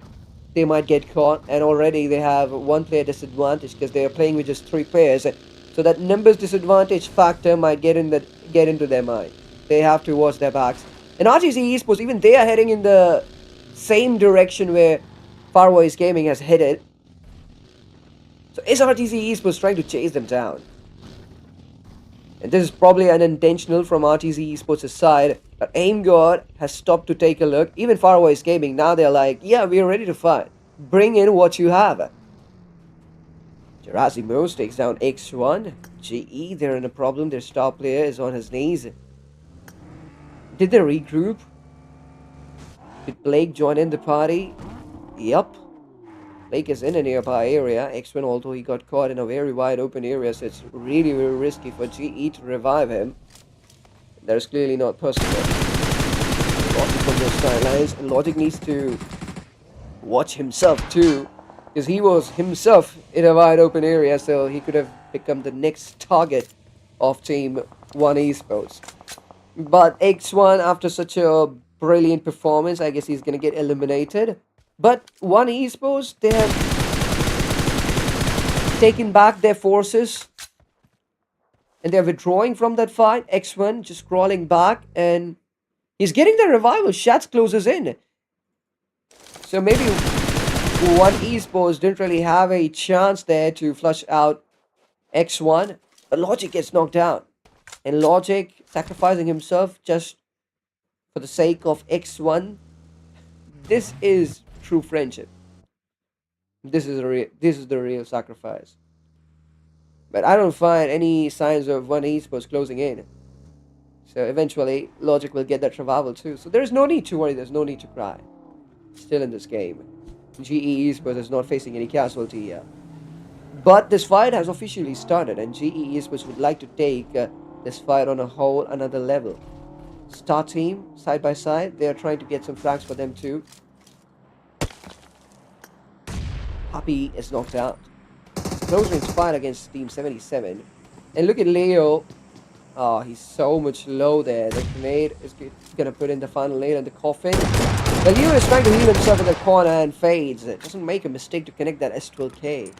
A: They might get caught, and already they have 1 player disadvantage because they are playing with just 3 players. So that numbers disadvantage factor might get into their mind. They have to watch their backs. And RTZ Esports, even they are heading in the same direction where Farvoice Gaming has headed. So is RTZ Esports trying to chase them down? And this is probably unintentional from RTZ Esports' side. But Aim God has stopped to take a look. Even Farvoice Gaming, now they're like, yeah, we're ready to fight. Bring in what you have. Gerasimos takes down X1. GE, they're in a problem. Their star player is on his knees. Did they regroup? Did Blake join in the party? Yup. Blake is in a nearby area. X1, although he got caught in a very wide open area, so it's really, very risky for GE to revive him. That is clearly not possible. Logic from those sidelines, and Logic needs to watch himself too, because he was himself in a wide open area, so he could have become the next target of Team One Esports. But X1, after such a brilliant performance, I guess he's gonna get eliminated. But One Esports, they have taken back their forces and they're withdrawing from that fight. X1 just crawling back and he's getting the revival. Shats closes in. So maybe One Esports didn't really have a chance there to flush out X1. But Logic gets knocked out. And Logic sacrificing himself just for the sake of X1. This is true friendship. This is the real sacrifice. But I don't find any signs of One Esports closing in. So eventually, Logic will get that revival too. So there's no need to worry, there's no need to cry. Still in this game. GE Esports is not facing any casualty yet. But this fight has officially started and GE Esports would like to take this fight on a whole another level. Star team, side by side, they are trying to get some frags for them too. Puppy is knocked out. Close range fight against Team 77. And look at Leo. Oh, he's so much low there. The grenade is going to put in the final nail in the coffin. But Leo is trying to heal himself in the corner and fades. It doesn't make a mistake to connect that S12K.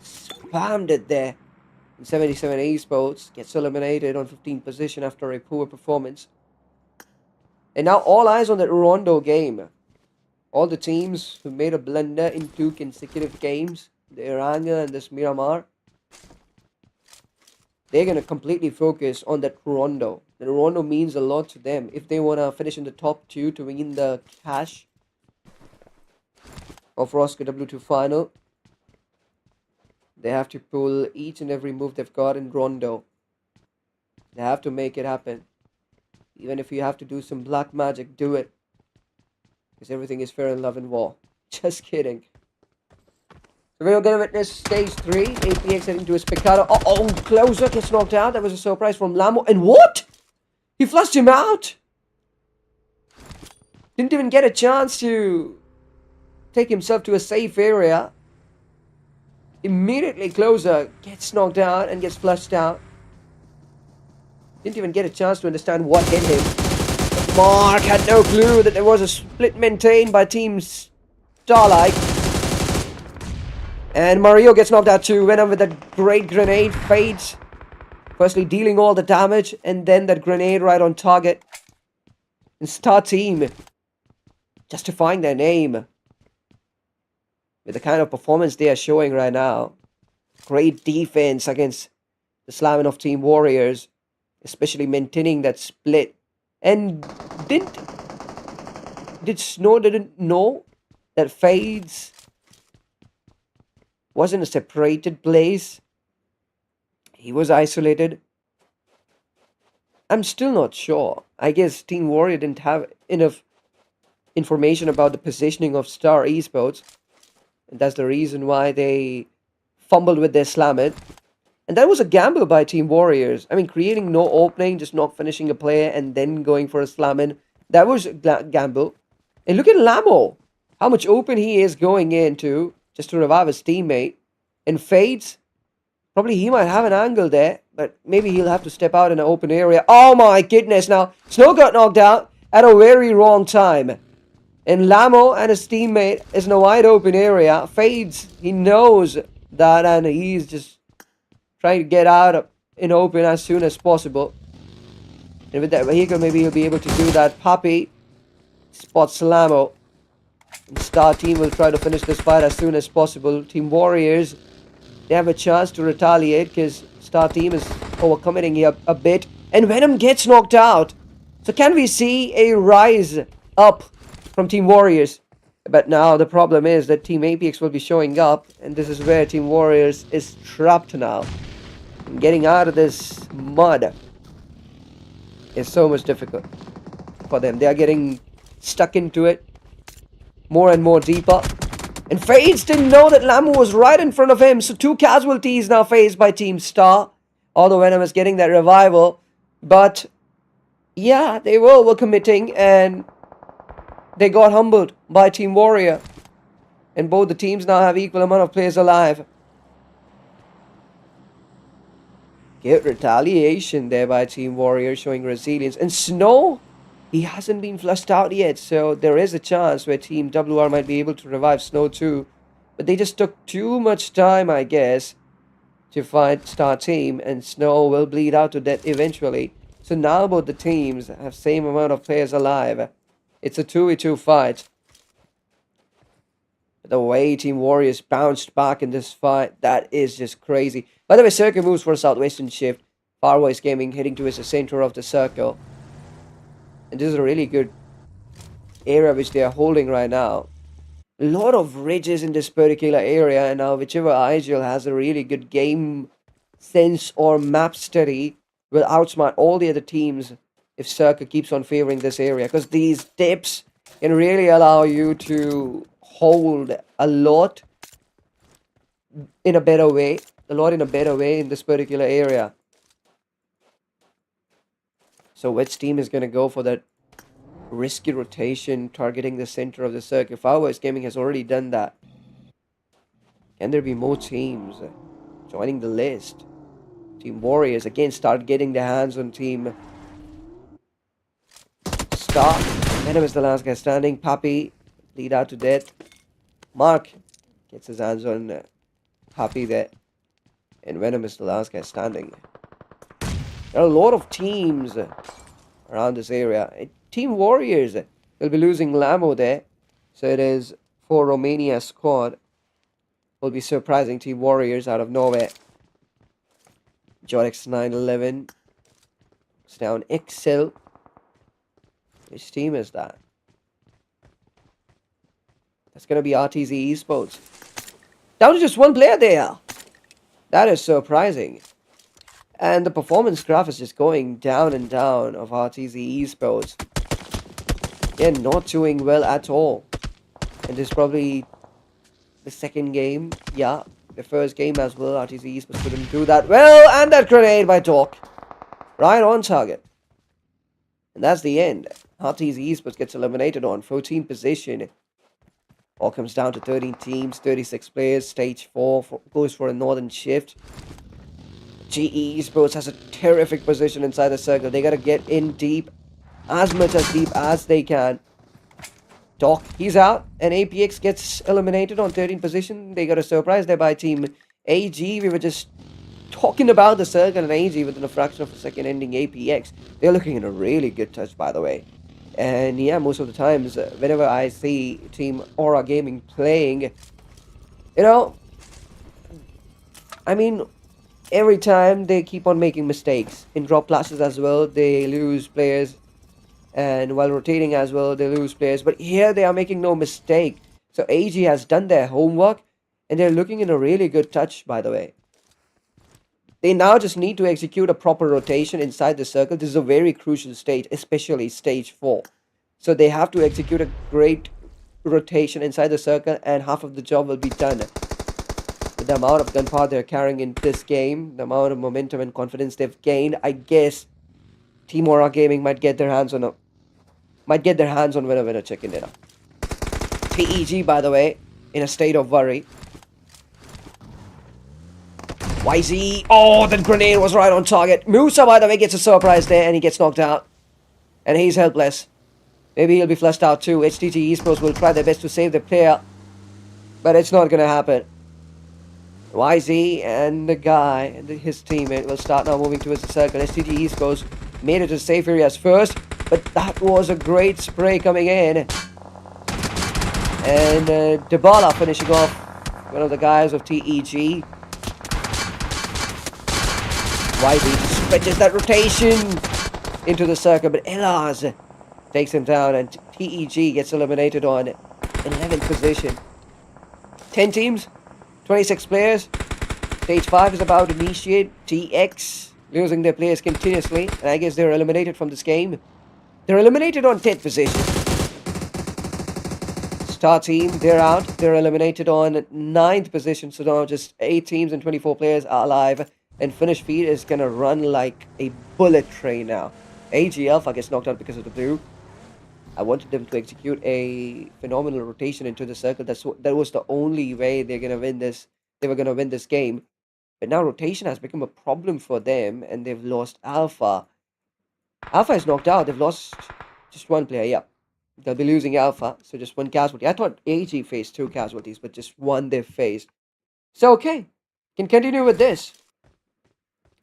A: Spammed it there. And 77 Esports gets eliminated on 15th position after a poor performance. And now all eyes on that Rondo game. All the teams who made a blunder in 2 consecutive games, the Erangel and this Miramar, they're going to completely focus on that Rondo. The Rondo means a lot to them. If they want to finish in the top 2 to win the cash of Roscar W2 Final, they have to pull each and every move they've got in Rondo. They have to make it happen. Even if you have to do some black magic, do it. Because everything is fair in love and war. Just kidding. So we're going to witness stage 3. APX heading to a spectator. Oh, Closer gets knocked out. That was a surprise from Lamo. And what? He flushed him out. Didn't even get a chance to take himself to a safe area. Immediately Closer gets knocked out and gets flushed out. Didn't even get a chance to understand what hit him. Mark had no clue that there was a split maintained by Team Starlight. And Mario gets knocked out too. Venom with that great grenade fades. Firstly dealing all the damage and then that grenade right on target. And Star Team justifying their name with the kind of performance they are showing right now. Great defense against the slamming of Team Warriors. Especially maintaining that split. And did Snow didn't know that Fades was in a separated place? He was isolated. I'm still not sure. I guess Team Warrior didn't have enough information about the positioning of Star Esports. And that's the reason why they fumbled with their slam-it. And that was a gamble by Team Warriors. I mean, creating no opening, just not finishing a player, and then going for a slam-in. That was a gamble. And look at Lamo. How much open he is going into just to revive his teammate. And Fades, probably he might have an angle there, but maybe he'll have to step out in an open area. Oh my goodness, now Snow got knocked out at a very wrong time. And Lamo and his teammate is in a wide open area. Fades, he knows that, and he's just trying to get out in open as soon as possible. And with that vehicle, maybe he'll be able to do that. Puppy spots Lamo. And Star Team will try to finish this fight as soon as possible. Team Warriors, they have a chance to retaliate because Star Team is overcommitting here a bit. And Venom gets knocked out. So can we see a rise up from Team Warriors? But now the problem is that Team APX will be showing up. And this is where Team Warriors is trapped now. And getting out of this mud is so much difficult for them. They are getting stuck into it more and more deeper. And Fades didn't know that Lamu was right in front of him. So 2 casualties now faced by Team Star. Although Venom is getting that revival. But yeah, they were committing and they got humbled by Team Warrior. And both the teams now have equal amount of players alive. Good retaliation there by Team Warrior, showing resilience. And Snow, he hasn't been flushed out yet, so there is a chance where Team WR might be able to revive Snow too. But they just took too much time, I guess, to fight Star Team, and Snow will bleed out to death eventually. So now both the teams have same amount of players alive. It's a 2v2 fight. The way Team Warriors bounced back in this fight, that is just crazy. By the way, Circle moves for a southwestern shift. Farwise Gaming heading towards the center of the circle. And this is a really good area which they are holding right now. A lot of ridges in this particular area, and now whichever IGL has a really good game sense or map study will outsmart all the other teams if Circle keeps on favoring this area, because these dips can really allow you to hold a lot in a better way, in this particular area. So which team is going to go for that risky rotation targeting the center of the circle? Farwise Gaming has already done that. Can there be more teams joining the list? Team Warriors again start getting their hands on Team Star. Venom is the last guy standing. Pappy lead out to death. Mark gets his hands on Pappy there. And Venom is the last guy standing. There are a lot of teams around this area. Team Warriors will be losing Lamo there. So it is for Romania squad. Will be surprising Team Warriors out of nowhere. Jorex 911. It's down Excel. Which team is that? That's going to be RTZ Esports. Down to just one player there. That is surprising. And the performance graph is just going down and down of RTZ Esports. They're not doing well at all. And this is probably the second game. Yeah, the first game as well. RTZ Esports couldn't do that well. And that grenade by Doc. Right on target. And that's the end. RTZ Esports gets eliminated on 14th position. All comes down to 13 teams, 36 players. Stage 4 goes for a northern shift. GE Esports has a terrific position inside the circle. They got to get in deep, as much as deep as they can. Doc, he's out, and APX gets eliminated on 13th position. They got a surprise there by Team AG. We were just talking about the circle and AG within a fraction of a second ending APX. They're looking in a really good touch, by the way. And yeah, most of the times, whenever I see Team Aura Gaming playing, you know, I mean, every time they keep on making mistakes. In drop classes as well, they lose players. And while rotating as well, they lose players. But here they are making no mistake. So AG has done their homework. And they're looking in a really good touch, by the way. They now just need to execute a proper rotation inside the circle. This is a very crucial stage, especially stage 4. So they have to execute a great rotation inside the circle, and half of the job will be done. With the amount of gunpowder they're carrying in this game, the amount of momentum and confidence they've gained, I guess Team Aura Gaming might get their hands on winner chicken dinner. TEG, by the way, in a state of worry. YZ. Oh, that grenade was right on target. Musa, by the way, gets a surprise there, and he gets knocked out. And he's helpless. Maybe he'll be flushed out too. HTT Esports will try their best to save the player. But it's not going to happen. YZ and the guy, and his teammate, will start now moving towards the circle. HTT Esports made it to safe areas first. But that was a great spray coming in. And Dybala finishing off one of the guys of TEG. YZ stretches that rotation into the circle, but Elaz takes him down, and TEG gets eliminated on 11th position. 10 teams, 26 players. Stage 5 is about to initiate. TX losing their players continuously, and I guess they're eliminated from this game. They're eliminated on 10th position. Star team, they're out. They're eliminated on 9th position, so now just 8 teams and 24 players are alive. And Finish Feed is going to run like a bullet train now. AG Alpha gets knocked out because of the blue. I wanted them to execute a phenomenal rotation into the circle. That was the only way they're going to win this. They were going to win this game. But now rotation has become a problem for them, and they've lost Alpha. Alpha is knocked out. They've lost just one player. Yeah, they'll be losing Alpha, so just one casualty. I thought AG faced two casualties, but just one they've faced. So okay, can continue with this.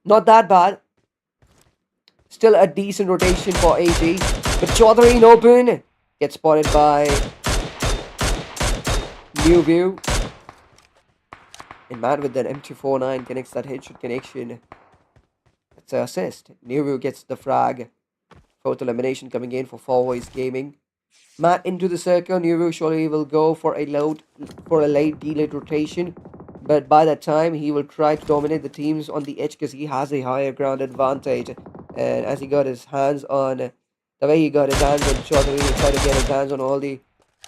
A: Not that bad. Still a decent rotation for AG. But Chaudhary in open gets spotted by New View. And Matt with that M249 connects that headshot connection. That's an assist. New View gets the frag. Fourth elimination coming in for Four Ways Gaming. Matt into the circle. New View surely will go for a late delayed rotation. But by that time, he will try to dominate the teams on the edge because he has a higher ground advantage. And as he got his hands on, the way he got his hands on Chaudhary, he tried to get his hands on all the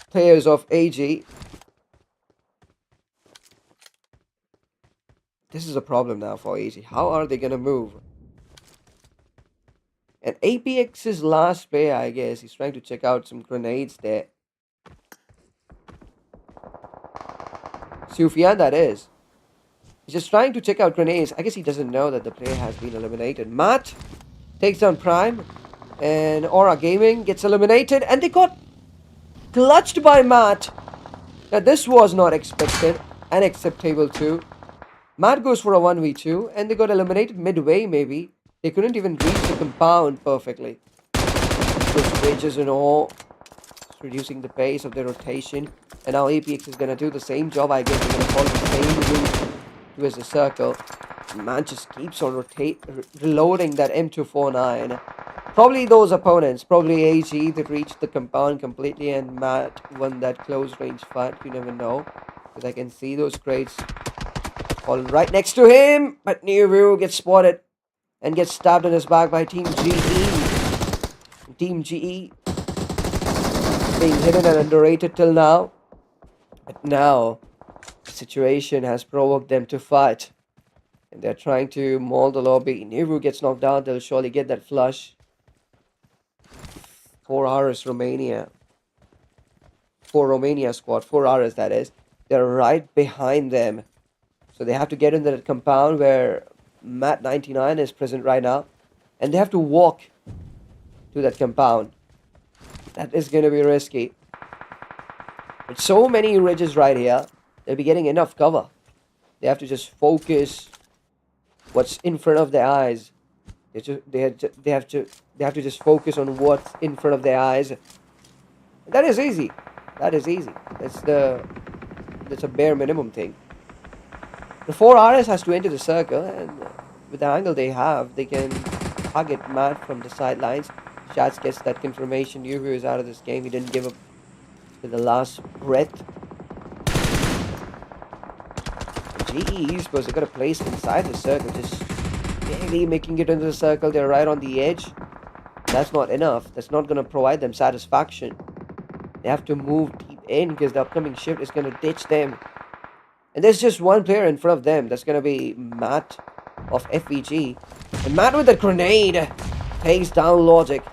A: players of AG. This is a problem now for AG. How are they going to move? And APX's last player, I guess, he's trying to check out some grenades there. Sufyan, that is. He's just trying to check out grenades. I guess he doesn't know that the player has been eliminated. Matt takes down Prime. And Aura Gaming gets eliminated. And they got clutched by Matt. Now, this was not expected. Unacceptable too. Matt goes for a 1v2. And they got eliminated midway, maybe. They couldn't even reach the compound perfectly. Those bridges and all. Reducing the pace of their rotation. And now APX is going to do the same job. I guess they're going to follow the same route towards the circle. Man just keeps on reloading that M249. Probably those opponents, probably AG that reached the compound completely, and Matt won that close range fight. You never know. Because I can see those crates falling right next to him. But New View gets spotted and gets stabbed in his back by Team GE. Team GE being hidden and underrated till now. But now, the situation has provoked them to fight. And they're trying to maul the lobby. New View gets knocked down. They'll surely get that flush. 4 hours Romania. 4 Romania squad. 4 hours, that is. They're right behind them. So they have to get into that compound where Matt99 is present right now. And they have to walk to that compound. That is going to be risky. With so many ridges right here, they'll be getting enough cover. They have to just focus what's in front of their eyes. They have to just focus on what's in front of their eyes. That is easy. That is easy. That's a bare minimum thing. The 4RS has to enter the circle, and with the angle they have, they can target Matt from the sidelines. Shats gets that confirmation. New View is out of this game. He didn't give up to the last breath. GE Esports are going to place inside the circle, just barely making it into the circle. They're right on the edge. That's not enough. That's not going to provide them satisfaction. They have to move deep in because the upcoming shift is going to ditch them. And there's just one player in front of them. That's going to be Matt of FVG. And Matt with the grenade takes down Logic.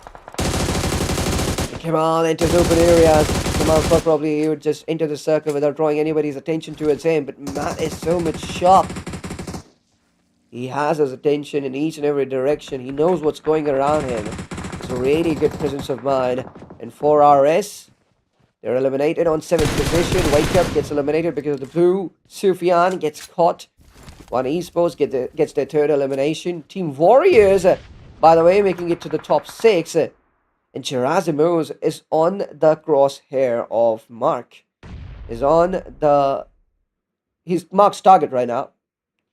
A: Kamal enters open areas. Kamal thought probably he would just enter the circle without drawing anybody's attention towards him. But Matt is so much sharp. He has his attention in each and every direction. He knows what's going around him. It's a really good presence of mind. And 4RS, they're eliminated on 7th position. Wake Up gets eliminated because of the blue. Sufyan gets caught. One Esports gets their 3rd elimination. Team Warriors, by the way, making it to the top 6. And Gerasimos is on the crosshair of Mark. He's Mark's target right now.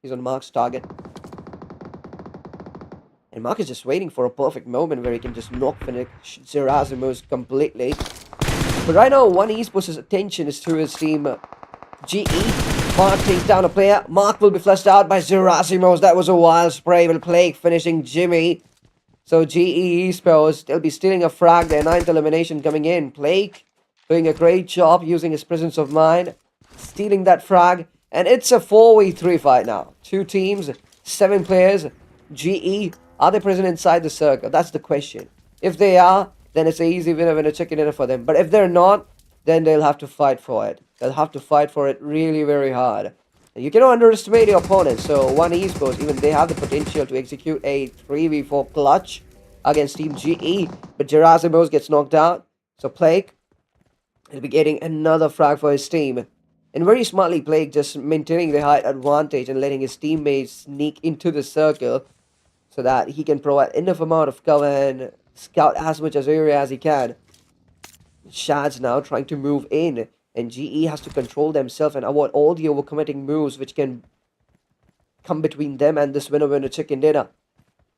A: He's on Mark's target. And Mark is just waiting for a perfect moment where he can just finish Gerasimos completely. But right now, One Esports' attention is to his team GE. Mark takes down a player. Mark will be flushed out by Gerasimos. That was a wild spray with Plague finishing Jimmy. So GE Esports, they'll be stealing a frag. Their 9th elimination coming in. Plague doing a great job using his presence of mind. Stealing that frag. And it's a 4v3 fight now. 2 teams, 7 players. GE, are they present inside the circle? That's the question. If they are, then it's an easy winner, chicken dinner for them. But if they're not, then they'll have to fight for it. They'll have to fight for it really very hard. You cannot underestimate your opponent. So One Esports, even they have the potential to execute a 3v4 clutch against Team GE, but Gerasimos gets knocked out. So Plague will be getting another frag for his team. And very smartly, Plague just maintaining the height advantage and letting his teammates sneak into the circle so that he can provide enough amount of cover and scout as much as area as he can. Shad's now trying to move in, and GE has to control themselves and avoid all the overcommitting moves which can come between them and this winner chicken dinner.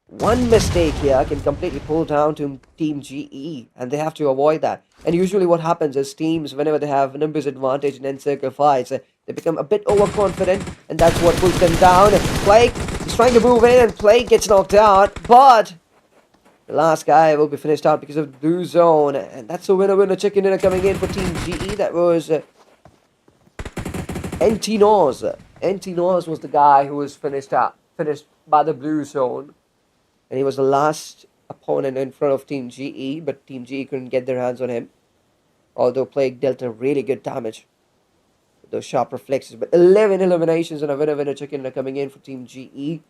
A: One mistake here can completely pull down to Team GE, and they have to avoid that. And usually, what happens is teams, whenever they have numbers advantage in encircle fights, they become a bit overconfident, and that's what pulls them down. Plague is trying to move in, and Plague gets knocked out, but the last guy will be finished out because of blue zone, and that's a winner chicken dinner coming in for Team GE. That was Entinos. Entinos was the guy who was finished by the blue zone, and he was the last opponent in front of Team GE, but Team GE couldn't get their hands on him, although Plague dealt a really good damage with those sharp reflexes. But 11 eliminations and a winner chicken dinner coming in for Team GE.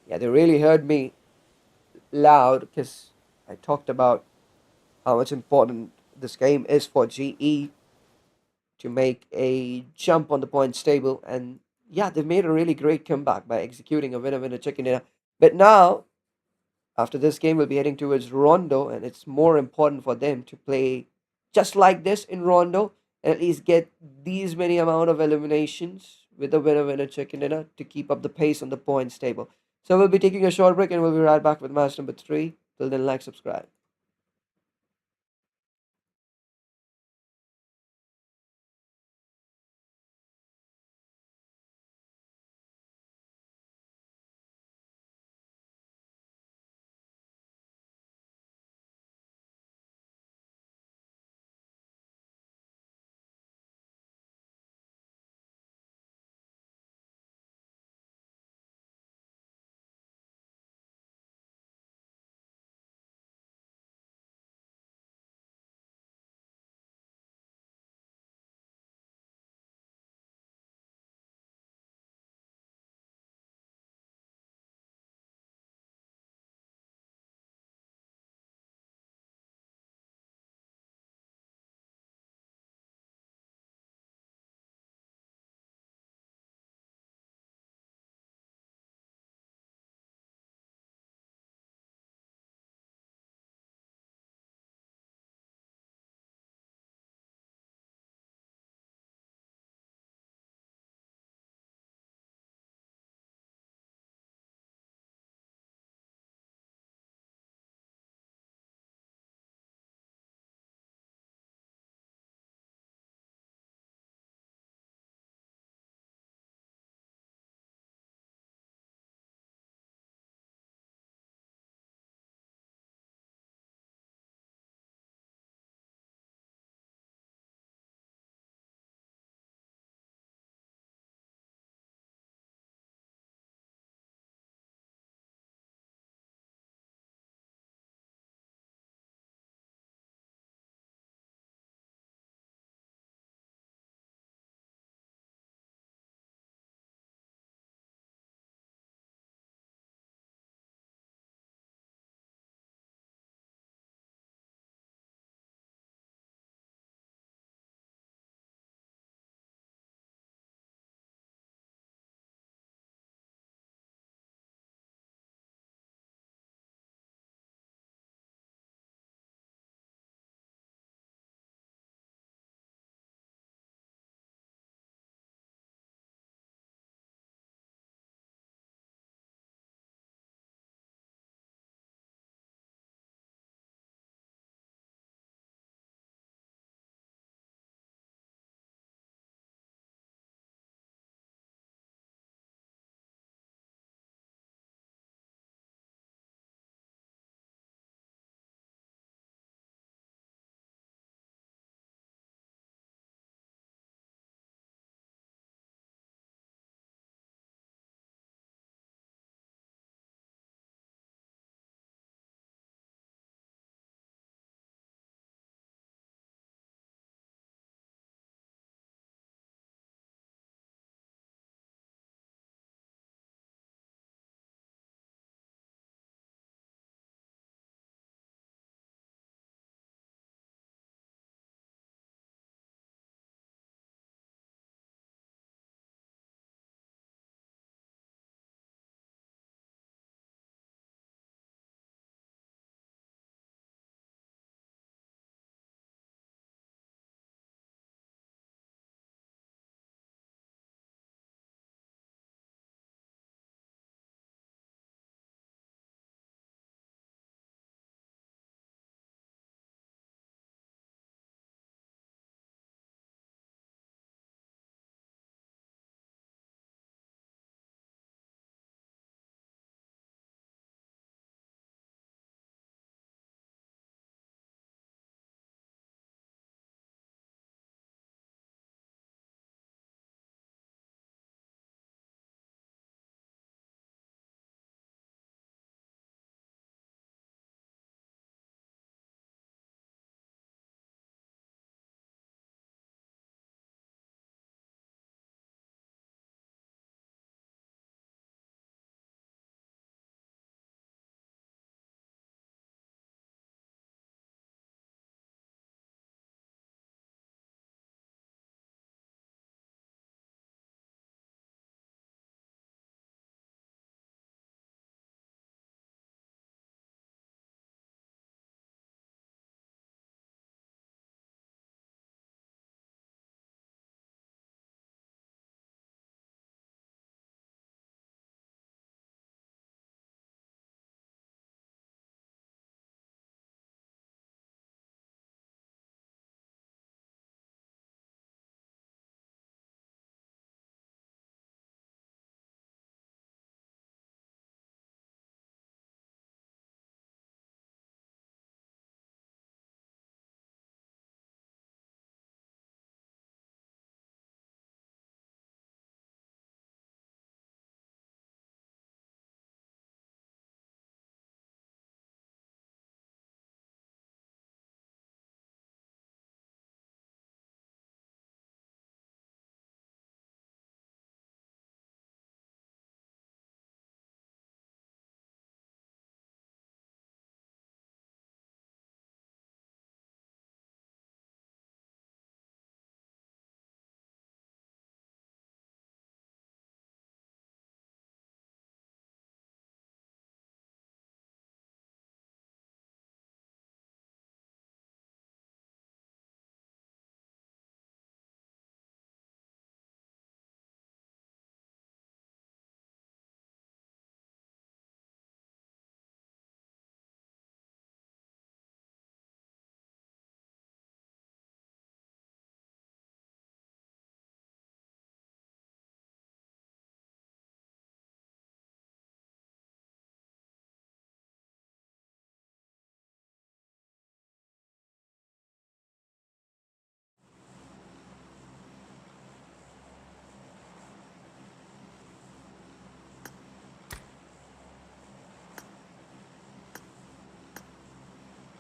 A: Yeah, they really heard me loud because I talked about how much important this game is for GE to make a jump on the points table. And yeah, they've made a really great comeback by executing a winner chicken dinner. But now, after this game, we'll be heading towards Rondo, and it's more important for them to play just like this in Rondo and at least get these many amount of eliminations with the winner chicken dinner to keep up the pace on the points table. So we'll be taking a short break and we'll be right back with match number 3. Till then, like, subscribe.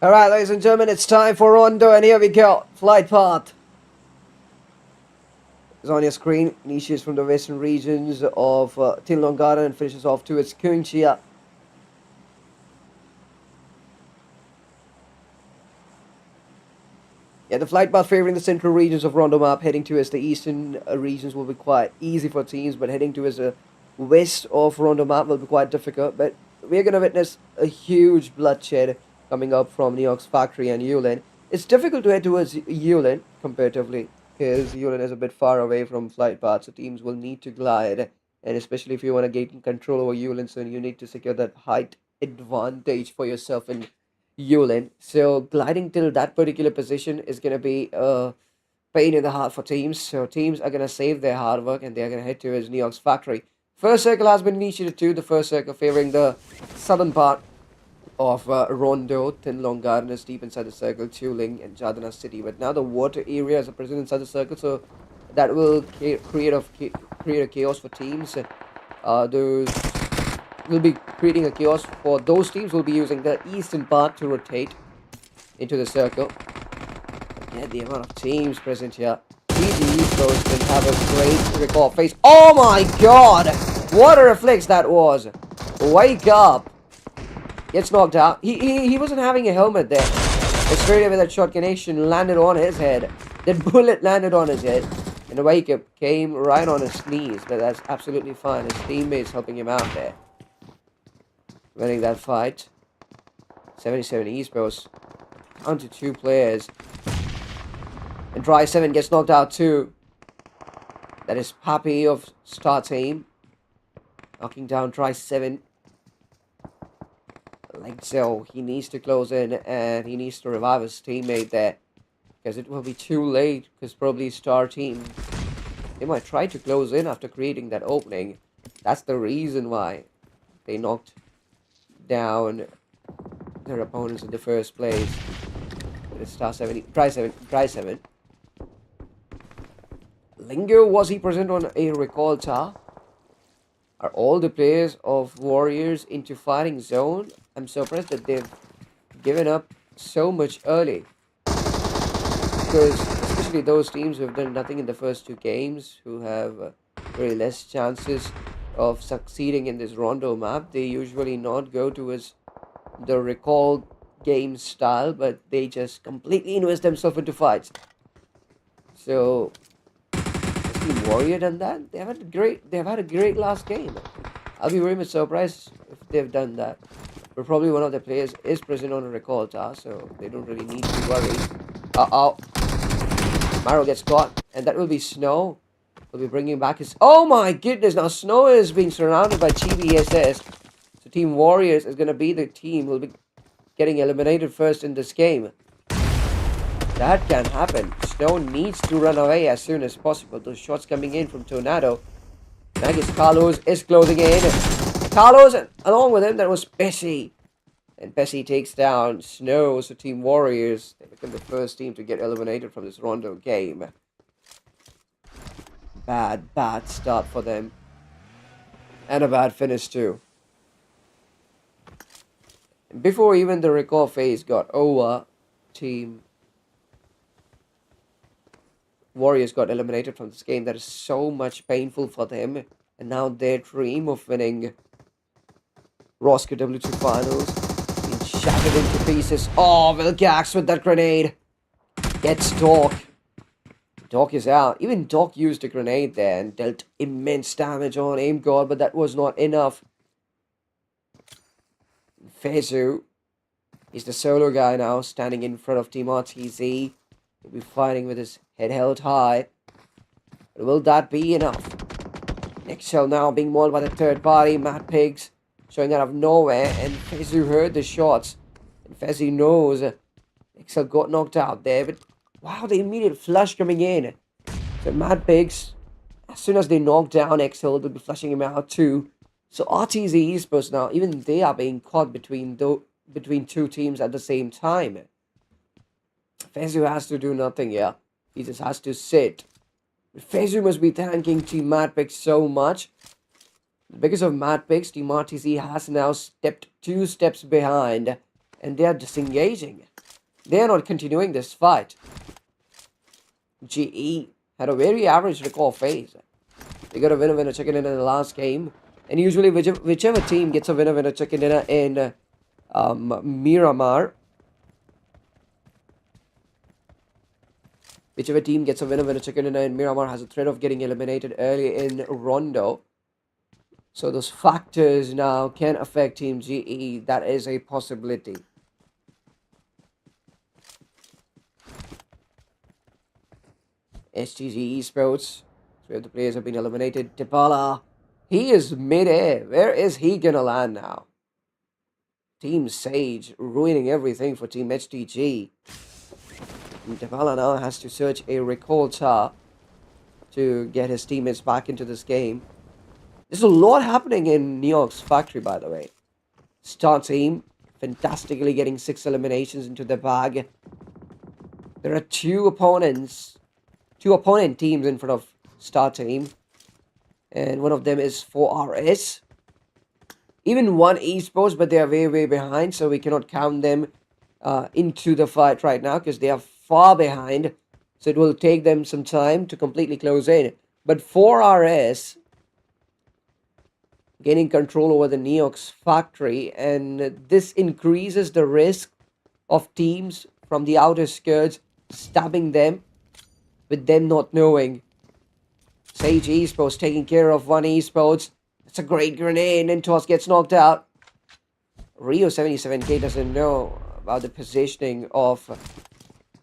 A: Alright, ladies and gentlemen, it's time for Rondo, and here we go. Flight path is on your screen. Initiates from the western regions of Tinlongana and finishes off towards Kunchia. Yeah, the flight path favoring the central regions of Rondo map, heading towards the eastern regions will be quite easy for teams, but heading towards the west of Rondo map will be quite difficult. But we're going to witness a huge bloodshed coming up from New York's factory and Yulin. It's difficult to head towards Yulin comparatively, because Yulin is a bit far away from flight path, so teams will need to glide. And especially if you want to gain control over Yulin, so you need to secure that height advantage for yourself in Yulin. So gliding till that particular position is going to be a pain in the heart for teams. So teams are going to save their hard work and they're going to head towards New York's factory. First circle has been initiated too. The first circle favoring the southern part of Rondo, Tinlong Gardens, deep inside the circle, Chuling and Jadana City. But now the water area is present inside the circle, so that will create a chaos for teams. Those will be creating a chaos for those teams who will be using the eastern part to rotate into the circle. Yeah, the amount of teams present here. PG Coast can have a great recall phase. Oh my god! What a reflex that was! Wake up! Gets knocked out. He wasn't having a helmet there. But straight away that shot connection landed on his head. That bullet landed on his head. And the wake up came right on his knees. But that's absolutely fine. His teammates helping him out there. Winning that fight. 77 Esports. Down to 2 players. And Dry 7 gets knocked out too. That is Papi of Star Team. Knocking down Dry 7. Like so, he needs to close in and he needs to revive his teammate there. Because it will be too late, because probably Star Team, they might try to close in after creating that opening. That's the reason why they knocked down their opponents in the first place. It's Star 7, Dry 7. Lingo, was he present on a recall tower? Are all the players of Warriors into fighting zone? I'm surprised that they've given up so much early. Because especially those teams who have done nothing in the first 2 games, who have very less chances of succeeding in this Rondo map, they usually not go towards the recall game style, but they just completely invest themselves into fights. So Team Warrior done that? They've had a great last game. I'll be very much surprised if they've done that. But probably one of the players is present on a recall task, so they don't really need to worry. Maro gets caught, and that will be Snow. Will be bringing back his... Oh my goodness, now Snow is being surrounded by Chibi SS. So Team Warriors is going to be the team who will be getting eliminated first in this game. That can happen. Snow needs to run away as soon as possible. Those shots coming in from Tornado. And I guess Carlos is closing in. Carlos, and along with him, that was Bessie. And Bessie takes down Snow. So Team Warriors, they become the first team to get eliminated from this Rondo game. Bad start for them. And a bad finish too. Before even the recall phase got over, Team Warriors got eliminated from this game. That is so much painful for them. And now their dream of winning Roscar W2 Finals being shattered into pieces. Oh, Vilgax with that grenade. Gets Doc. Doc is out. Even Doc used a grenade there and dealt immense damage on Aim God, but that was not enough. Fezu is the solo guy now, standing in front of Team RTZ. He'll be fighting with his head held high. But will that be enough? Excel now being mauled by the third party. Mad Pigs showing out of nowhere. And Fezu heard the shots. And Fezu knows Excel got knocked out there. But wow, the immediate flush coming in. So Mad Pigs, as soon as they knock down Excel, they'll be flushing him out too. So RTZ Esports now, even they are being caught between 2 teams at the same time. Fezu has to do nothing here. He just has to sit. Fezu must be thanking Team Madpix so much. Because of Madpix, Team RTZ has now stepped 2 steps behind. And they are disengaging. They are not continuing this fight. GE had a very average recall phase. They got a winner-winner chicken dinner in the last game. And usually whichever team gets a winner-winner chicken dinner in Miramar, whichever team gets a winner-winner chicken dinner in Miramar has a threat of getting eliminated early in Rondo. So those factors now can affect Team GE. That is a possibility. STG Esports, where the players have been eliminated. Dybala, he is mid-air. Where is he gonna land now? Team Sage ruining everything for Team HTG. And Dybala now has to search a recall tower to get his teammates back into this game. There's a lot happening in New York's factory, by the way. Star team fantastically getting 6 eliminations into the bag. There are two opponent teams in front of Star team, and one of them is 4RS. Even one esports, but they are way behind, so we cannot count them into the fight right now because they are far behind. So it will take them some time to completely close in. But 4RS gaining control over the Neox factory, and this increases the risk of teams from the outer skirts stabbing them with them not knowing. Sage Esports taking care of one esports. It's a great grenade, and Toss gets knocked out. Rio 77K doesn't know about the positioning of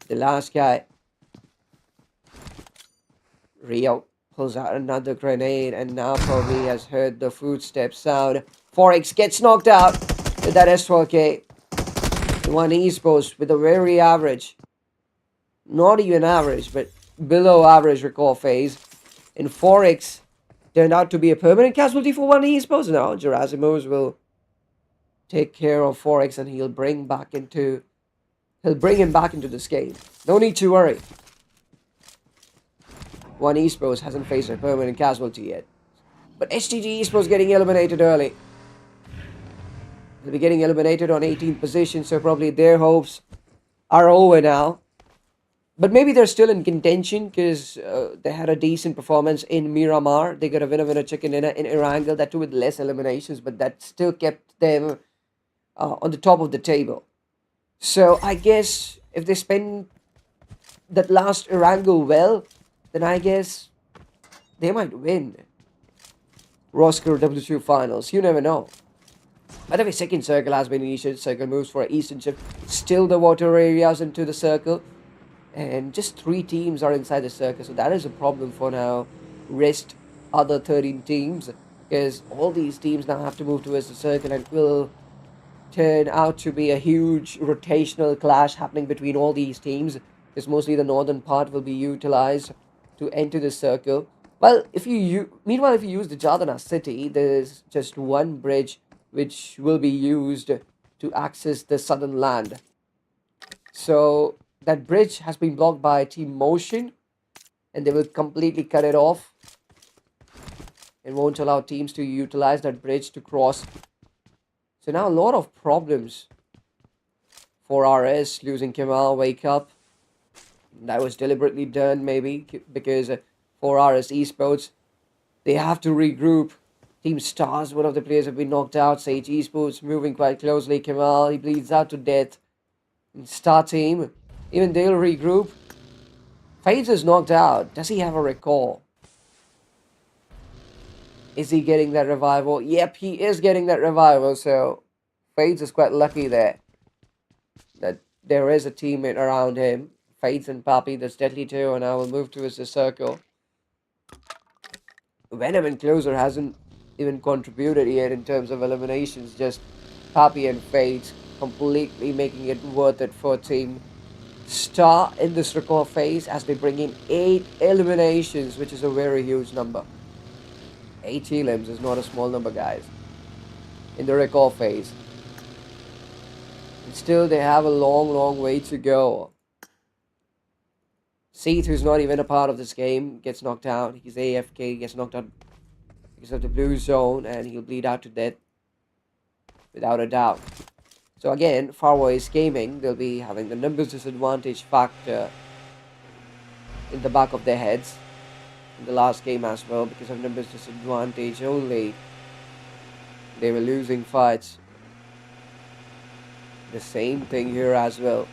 A: the last guy. Rio pulls out another grenade and now probably has heard the footsteps sound. Forex gets knocked out with that S12K. One esports with a very average, not even average, but below average recall phase. And Forex turned out to be a permanent casualty for one esports. Now Gerasimos will take care of Forex and he'll bring him back into this game. No need to worry. One esports hasn't faced a permanent casualty yet. But HTG esports getting eliminated early. They'll be getting eliminated on 18th position, so probably their hopes are over now. But maybe they're still in contention because they had a decent performance in Miramar. They got a winner chicken dinner in Erangel, that too with less eliminations, but that still kept them on the top of the table. So I guess if they spend that last Erangel well, then I guess they might win Roscar W2 Finals. You never know. By the way, second circle has been initiated. Circle moves for eastern shift. Still the water areas into the circle. And just 3 teams are inside the circle. So that is a problem for now. Rest other 13 teams. Because all these teams now have to move towards the circle. And it will turn out to be a huge rotational clash happening between all these teams. Because mostly the northern part will be utilized to enter the circle. Well, meanwhile, if you use the Jadana city, there's just one bridge which will be used to access the southern land. So that bridge has been blocked by Team Motion, and they will completely cut it off and won't allow teams to utilize that bridge to cross. So now a lot of problems for RS, losing Kemal, Wake Up. That was deliberately done, maybe, because for RS Esports, they have to regroup. Team Stars, one of the players have been knocked out. Sage Esports moving quite closely. Kemal, he bleeds out to death. And Star Team, even they'll regroup. Fades is knocked out. Does he have a recall? Is he getting that revival? Yep, he is getting that revival. So Fades is quite lucky there that there is a teammate around him. Fades and Papi, that's deadly too, and I will move towards the circle. Venom and Closer hasn't even contributed yet in terms of eliminations, just Papi and Fades completely making it worth it for Team Star in this recall phase as they bring in 8 eliminations, which is a very huge number. 8 elims is not a small number, guys, in the recall phase. And still, they have a long way to go. Seath, who's not even a part of this game, gets knocked out. He's AFK, gets knocked out because of the blue zone, and he'll bleed out to death without a doubt. So again, Far West Gaming, they'll be having the numbers disadvantage factor in the back of their heads in the last game as well, because of numbers disadvantage only. They were losing fights. The same thing here as well.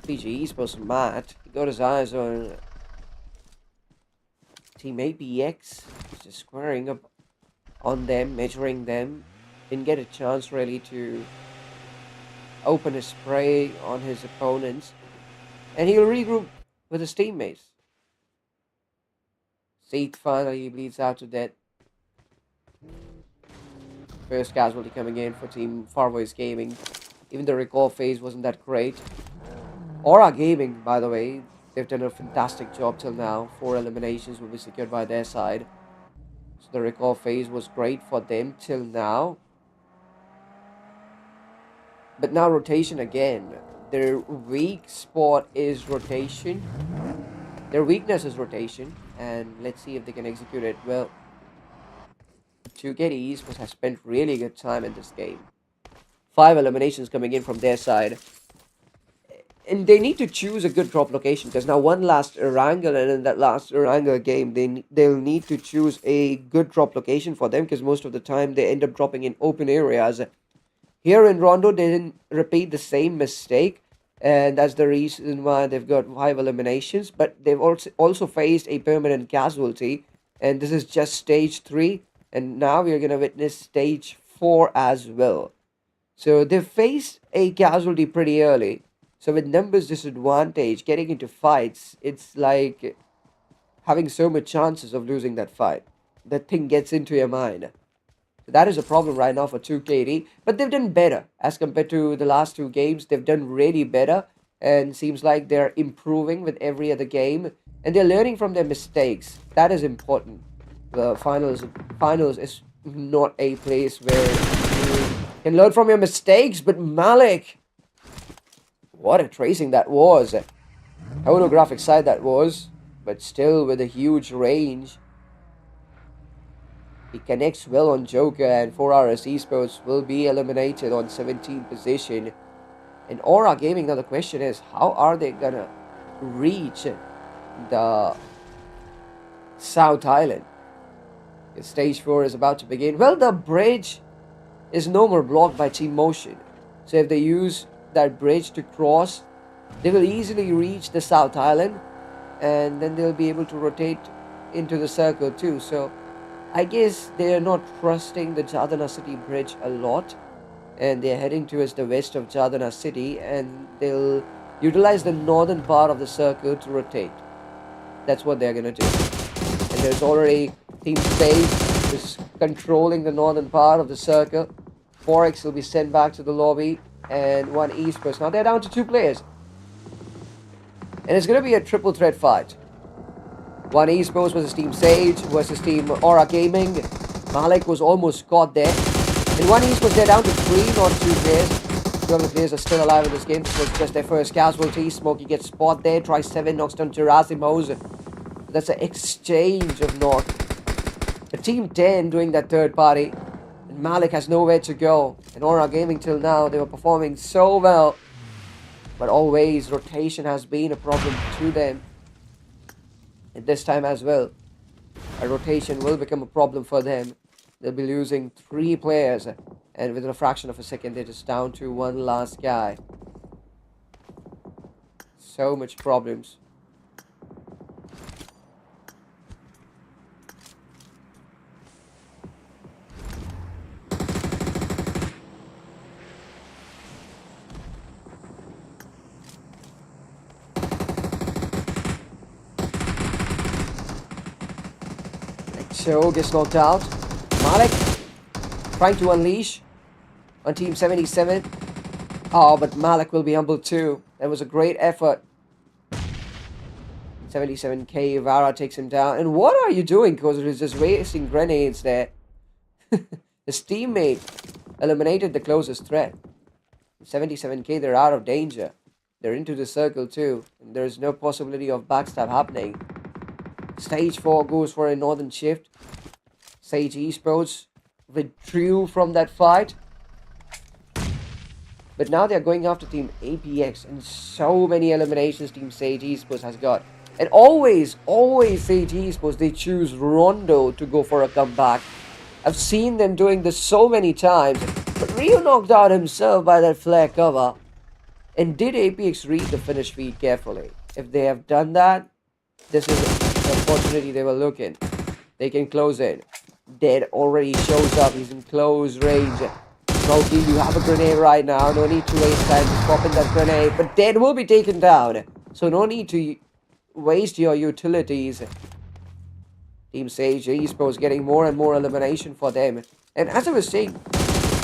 A: PG Esports Matt, he got his eyes on teammate BX, just squaring up on them, measuring them. Didn't get a chance really to open a spray on his opponents, and he'll regroup with his teammates. Seek finally bleeds out to death. First casualty coming in for Team Far West Gaming. Even the recall phase wasn't that great. Aura Gaming, by the way, they've done a fantastic job till now. 4 eliminations will be secured by their side. So the recall phase was great for them till now. But now rotation again. Their weak spot is rotation. Their weakness is rotation. And let's see if they can execute it well. 2K Esports has spent really good time in this game. 5 eliminations coming in from their side. And they need to choose a good drop location, because now one last Erangel, and in that last Erangel game, they'll need to choose a good drop location for them, because most of the time they end up dropping in open areas. Here in Rondo, they didn't repeat the same mistake, and that's the reason why they've got 5 eliminations. But they've also faced a permanent casualty, and this is just stage 3, and now we're going to witness stage 4 as well. So they faced a casualty pretty early. So with numbers disadvantage, getting into fights, it's like having so much chances of losing that fight. That thing gets into your mind. So that is a problem right now for 2KD. But they've done better as compared to the last 2 games. They've done really better. And seems like they're improving with every other game. And they're learning from their mistakes. That is important. The finals is not a place where you can learn from your mistakes. But Malik, what a tracing that was. Holographic side that was. But still with a huge range. He connects well on Joker, and 4RS Esports will be eliminated on 17th position. And Aura Gaming, now the question is, how are they gonna reach the South Island? Stage 4 is about to begin. Well, the bridge is no more blocked by Team Motion. So if they use that bridge to cross, they will easily reach the South Island, and then they'll be able to rotate into the circle too. So I guess they're not trusting the Jadana City bridge a lot, and they're heading towards the west of Jadana City, and they'll utilize the northern part of the circle to rotate. That's what they're gonna do. And there's already Team Space is controlling the northern part of the circle. Forex will be sent back to the lobby, and 1 Esports. Now they're down to 2 players. And it's gonna be a triple threat fight. 1 Esports versus Team Sage versus Team Aura Gaming. Malik was almost caught there. And 1 Esports, they're down to 3, not 2 players. 2 of the players are still alive in this game. This was just their first casualty. Smokey gets spot there. Tries 7, knocks down Gerasimos. That's an exchange of knock. The Team 10 doing that third party. And Malik has nowhere to go. And Aura Gaming till now, they were performing so well. But always, rotation has been a problem to them. And this time as well, a rotation will become a problem for them. They'll be losing 3 players, and within a fraction of a second, they're just down to 1 last guy. So much problems. Show gets knocked out. Malik trying to unleash on Team 77. Oh, but Malik will be humbled too. That was a great effort. 77k, Vara takes him down. And what are you doing? Because it is just wasting grenades there. His teammate eliminated the closest threat. 77k, they're out of danger. They're into the circle too. And there's no possibility of backstab happening. Stage 4 goes for a northern shift. Sage Esports withdrew from that fight. But now they're going after Team APX, and so many eliminations Team Sage Esports has got. And always Sage Esports, they choose Rondo to go for a comeback. I've seen them doing this so many times. But Rio knocked out himself by that flare cover. And did APX read the finish feed carefully? If they have done that, this is the opportunity they were looking. They can close it. Dead already shows up. He's in close range. Smokey, you have a grenade right now. No need to waste time. Just pop in that grenade. But Dead will be taken down. So no need to waste your utilities. Team Sage Esports getting more and more elimination for them. And as I was saying,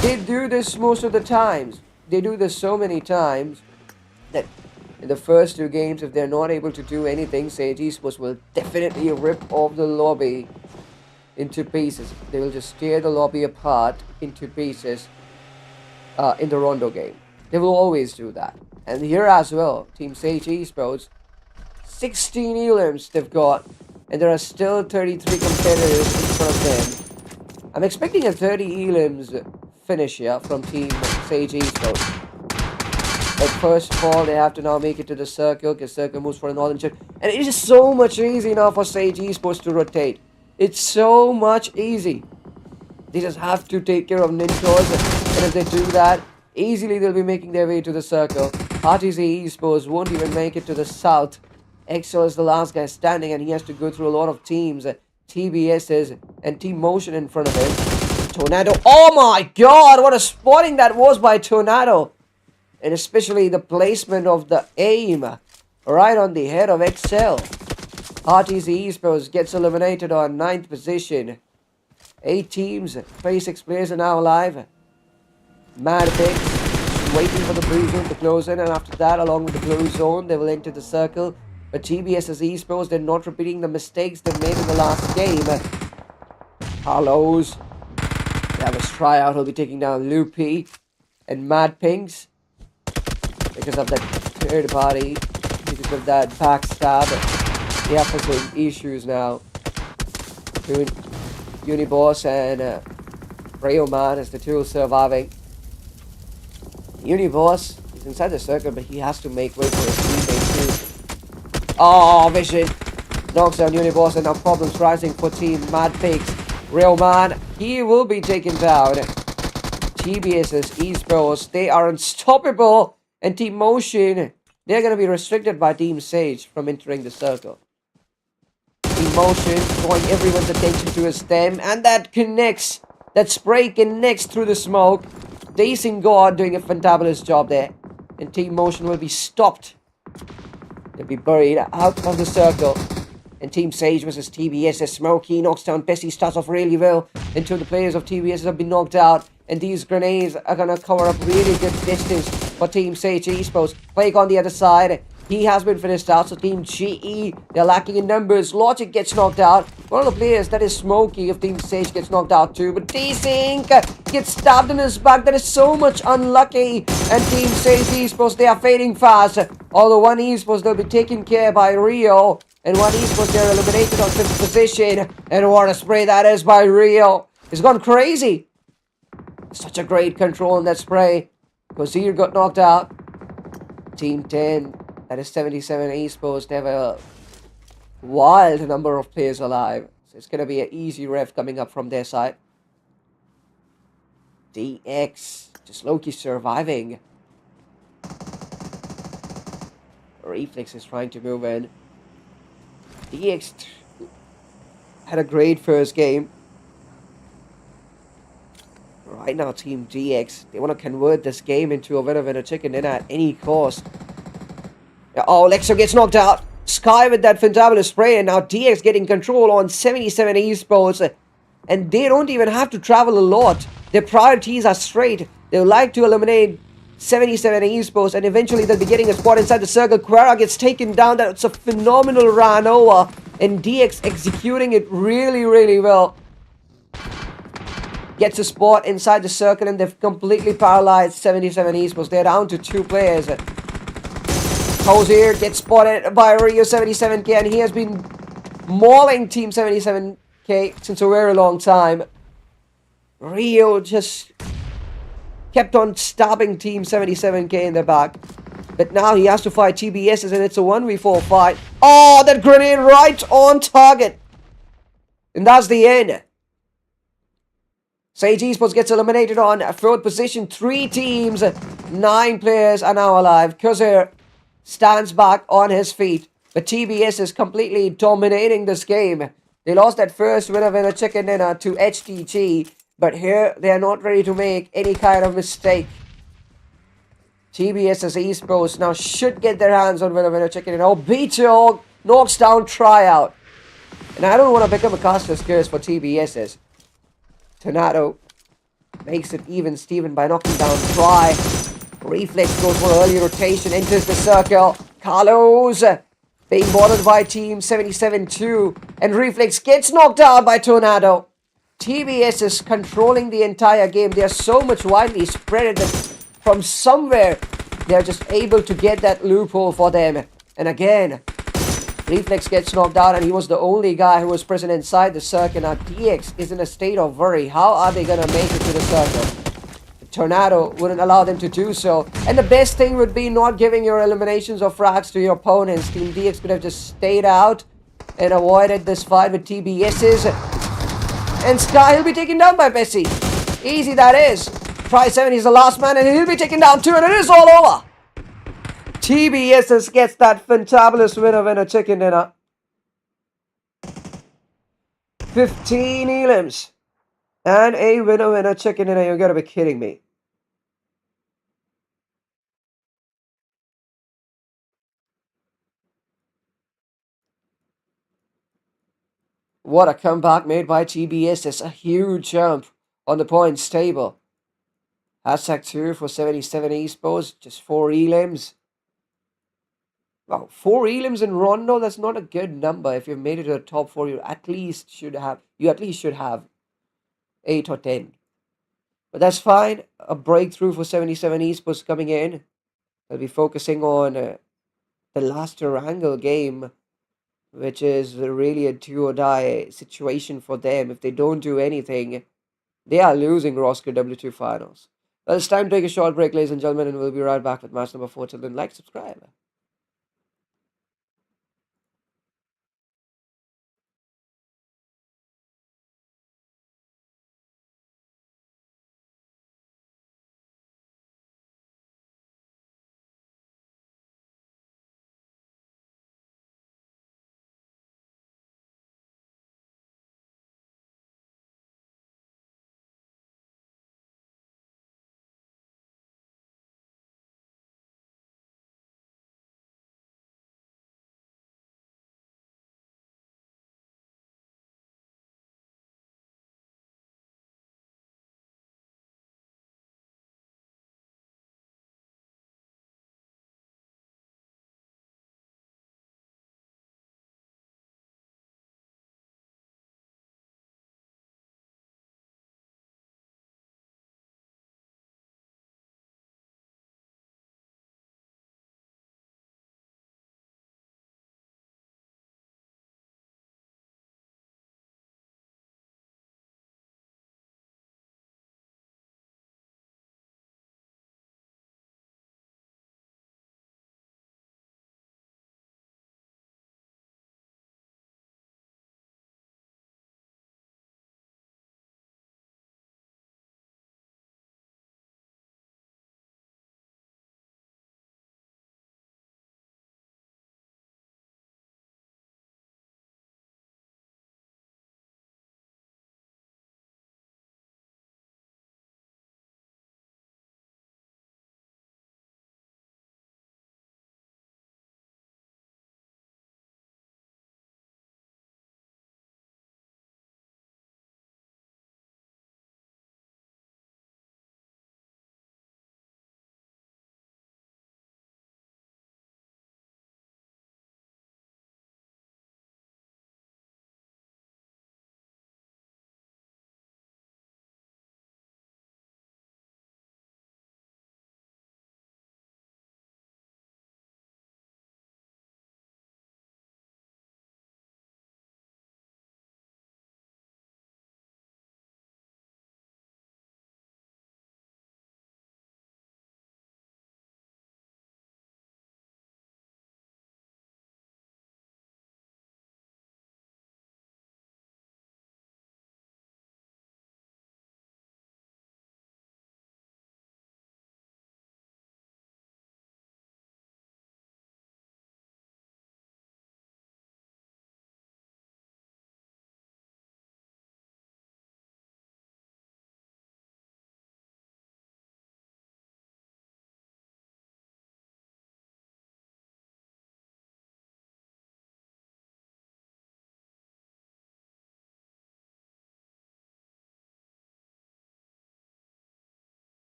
A: they do this most of the times. They do this so many times that in the first 2 games, if they're not able to do anything, Sage Esports will definitely rip off the lobby into pieces. They will just tear the lobby apart into pieces in the Rondo game. They will always do that. And here as well, Team Sage Esports, 16 elims they've got, and there are still 33 competitors in front of them. I'm expecting a 30 elims finish here from Team Sage Esports. But first of all, they have to now make it to the circle, because circle moves for a northern chip. And it is so much easy now for Sage Esports to rotate. It's so much easy. They just have to take care of Nintos, and if they do that, easily they'll be making their way to the circle. RTZ Esports won't even make it to the south. Excel is the last guy standing, and he has to go through a lot of teams, TBSs, and Team Motion in front of him. Tornado, oh my god, what a spotting that was by Tornado. And especially the placement of the aim right on the head of Excel. RTZ Esports gets eliminated on 9th position. 8 teams, 26 players are now alive. Mad Picks waiting for the blue zone to close in, and after that, along with the blue zone, they will enter the circle. But TBS's Esports, they're not repeating the mistakes they made in the last game. Carlos, they have a tryout, he'll be taking down Loopy and Mad Pinks. Because of that third party, because of that backstab, they have some issues now. Uniboss and Rayo Man is the two surviving. Uniboss is inside the circle, but he has to make way for his teammate too. Oh, Vision knocks down Uniboss, and now problems rising for Team Mad Pigs. Rayo Man, he will be taken down. TBS's Esports, they are unstoppable. And Team Motion, they're going to be restricted by Team Sage from entering the circle. Team Motion drawing everyone's attention to them, and that connects. That spray connects through the smoke. Dacing God doing a fantabulous job there. And Team Motion will be stopped. They'll be buried out of the circle. And Team Sage versus TBS as Smokey knocks down Bessie, starts off really well until the players of TBS have been knocked out. And these grenades are going to cover up really good distance for Team Sage Esports. Plague on the other side. He has been finished out. So Team GE, they're lacking in numbers. Logic gets knocked out. One of the players, that is Smokey of Team Sage, gets knocked out too. But Desync gets stabbed in his back. That is so much unlucky. And Team Sage Esports, they are fading fast. Although one Esports, they'll be taken care by Rio. And one Esports, they're eliminated on 5th position. And what a spray that is by Rio. It's gone crazy. Such a great control in that spray. Kozir got knocked out. Team 10, that is 77 Esports, they have a wild number of players alive. So it's going to be an easy rev coming up from their side. DX, just Loki surviving. Reflex is trying to move in. DX had a great first game. Right now, Team DX, they want to convert this game into a winner chicken dinner at any cost. Oh, Lexo gets knocked out. Sky with that fantabulous spray, and now DX getting control on 77 Esports. And they don't even have to travel a lot. Their priorities are straight. They would like to eliminate 77 Esports, and eventually they'll be getting a spot inside the circle. Quera gets taken down. That's a phenomenal run over. And DX executing it really, really well. Gets a spot inside the circle, and they've completely paralyzed 77 Esports. They're down to 2 players. Hosier gets spotted by Rio 77K, and he has been mauling Team 77 Okay, since a very long time. Rio just kept on stabbing Team 77K in the back. But now he has to fight TBSs and it's a 1v4 fight. Oh, that grenade right on target. And that's the end. Sage Esports gets eliminated on 4th position. 3 teams, 9 players are now alive. Kuzir stands back on his feet. But TBS is completely dominating this game. They lost that first winner chicken dinner to HTG. But here they are not ready to make any kind of mistake. TBS's Esports now should get their hands on winner chicken dinner. Oh, BTO knocks down tryout. And I don't want to become a caster's curse for TBS's. Tornado makes it even Steven by knocking down Try. Reflex goes for early rotation, enters the circle. Carlos being boarded by Team 77-2. And Reflex gets knocked out by Tornado. TBS is controlling the entire game. They are so much widely spread that from somewhere they are just able to get that loophole for them. And again, Reflex gets knocked out and he was the only guy who was present inside the circle. Now DX is in a state of worry. How are they going to make it to the circle? The Tornado wouldn't allow them to do so. And the best thing would be not giving your eliminations or frags to your opponents. Team DX could have just stayed out and avoided this fight with TBS's. And Sky will be taken down by Bessie. Easy that is. Try 7, he's the last man and he'll be taken down too and it is all over. TBS's gets that fantabulous winner chicken dinner. 15 elims. And a winner chicken dinner. You gotta be kidding me. What a comeback made by TBS. It's a huge jump on the points table. Hashtag 2 for 77 esports. Just 4 elims. Wow, 4 elims in Rondo, that's not a good number. If you've made it to the top 4, you at least should have 8 or 10. But that's fine. A breakthrough for 77 esports coming in. They'll be focusing on the last Erangel game, which is really a do or die situation for them. If they don't do anything, they are losing Roscar W2 Finals. Well, it's time to take a short break, ladies and gentlemen, and we'll be right back with match number 4. Till then, like, subscribe.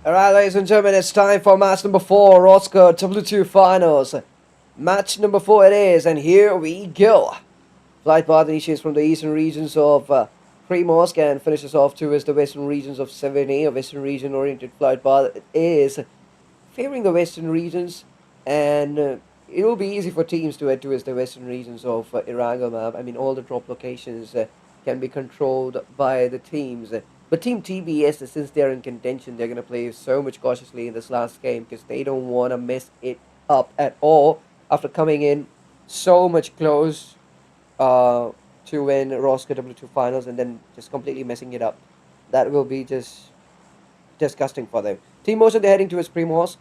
A: Alright, ladies and gentlemen, it's time for match number 4, Roscar W2 Finals. Match number 4 it is, and here we go. Flight path initiates from the eastern regions of Primorsk and finishes off towards the western regions of Severny. A western region oriented flight path. It is favoring the western regions, and it will be easy for teams to head towards the western regions of Erangel map. I mean, all the drop locations can be controlled by the teams. But Team TBS, since they're in contention, they're going to play so much cautiously in this last game because they don't want to mess it up at all after coming in so much close to win Roscar W2 Finals and then just completely messing it up. That will be just disgusting for them. Team Motion, they're heading towards Primorsk.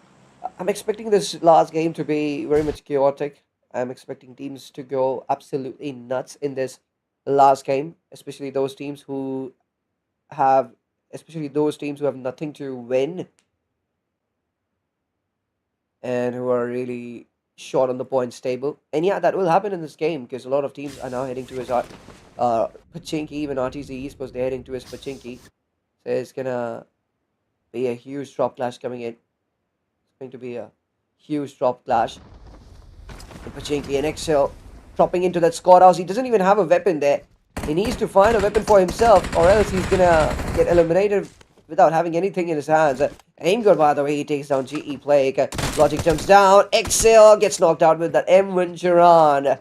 A: I'm expecting this last game to be very much chaotic. I'm expecting teams to go absolutely nuts in this last game, especially those teams who have nothing to win and who are really short on the points table. And yeah, that will happen in this game because a lot of teams are now heading towards Pachinki. Even RTZ Esports, they're heading towards Pachinki. So it's gonna be a huge drop clash coming in. It's going to be a huge drop clash. And Pachinki and Excel dropping into that squad house. He doesn't even have a weapon there. He needs to find a weapon for himself, or else he's gonna get eliminated without having anything in his hands. Aim good, by the way. He takes down GE Plague. Logic jumps down. Excel gets knocked out with that M1 Jiran.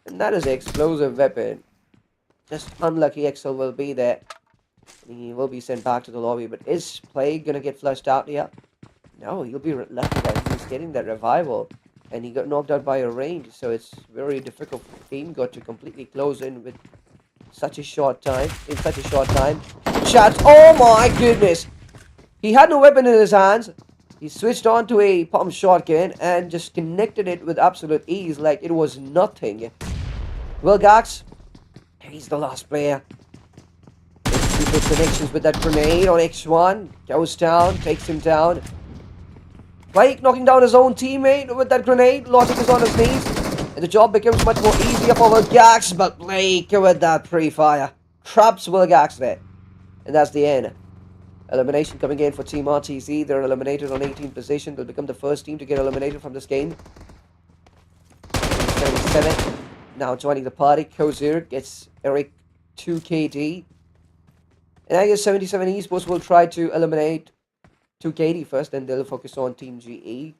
A: And that is an explosive weapon. Just unlucky Excel will be there. He will be sent back to the lobby. But is Plague gonna get flushed out here? No, he'll be lucky that he's getting that revival. And he got knocked out by a range. So it's very difficult for Team God to completely close in with such a short time. Shots. Oh my goodness. He had no weapon in his hands. He switched on to a pump shotgun and just connected it with absolute ease like it was nothing. Wilgax, he's the last player. Super connections with that grenade on X1. Goes down, takes him down. Blake knocking down his own teammate with that grenade. Logic is on his knees. And the job becomes much more easier for Wilgax, but Blake with that pre-fire traps Wilgax there. And that's the end. Elimination coming in for Team RTZ. They're eliminated on 18th position. They'll become the first team to get eliminated from this game. 77. Now joining the party, Kozir gets Eric 2KD. And I guess 77 Esports will try to eliminate 2KD first, then they'll focus on Team GE.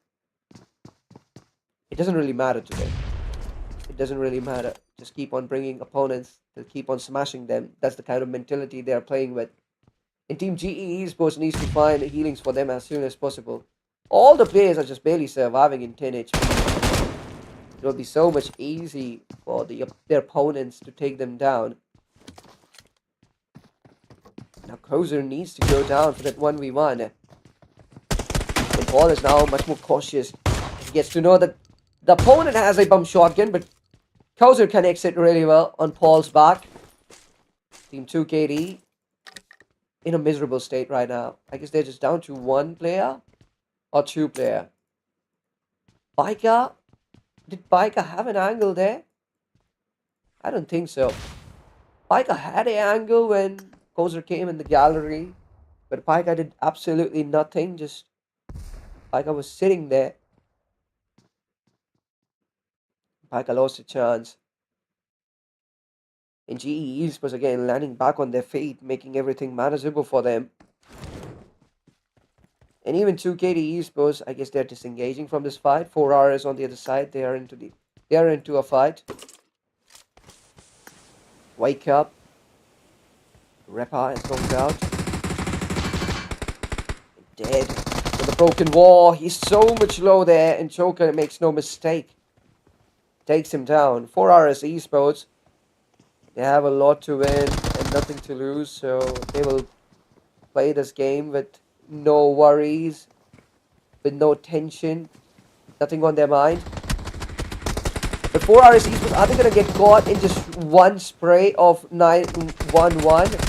A: It doesn't really matter today. It doesn't really matter. Just keep on bringing opponents. They'll keep on smashing them. That's the kind of mentality they're playing with. And Team GE Esports needs to find healings for them as soon as possible. All the players are just barely surviving in 10 HP. It will be so much easy for their opponents to take them down. Now Kozer needs to go down for that 1v1. And Paul is now much more cautious. He gets to know that the opponent has a bump shotgun, but Kozer connects it really well on Paul's back. Team 2KD in a miserable state right now. I guess they're just down to one player or two player. Biker? Did Biker have an angle there? I don't think so. Biker had an angle when Kozer came in the gallery, but Biker did absolutely nothing. Just Biker was sitting there. Biker lost a chance. And GE Esports again landing back on their feet, making everything manageable for them. And even 2KD Esports, I guess they're disengaging from this fight. 4R is on the other side. They are into a fight. Wake up. Repa is knocked out. Dead. With a broken wall. He's so much low there, and Joker makes no mistake. Takes him down. 4RS Esports. They have a lot to win and nothing to lose, so they will play this game with no worries, with no tension, nothing on their mind. But 4RS Esports, are they going to get caught in just one spray of 911?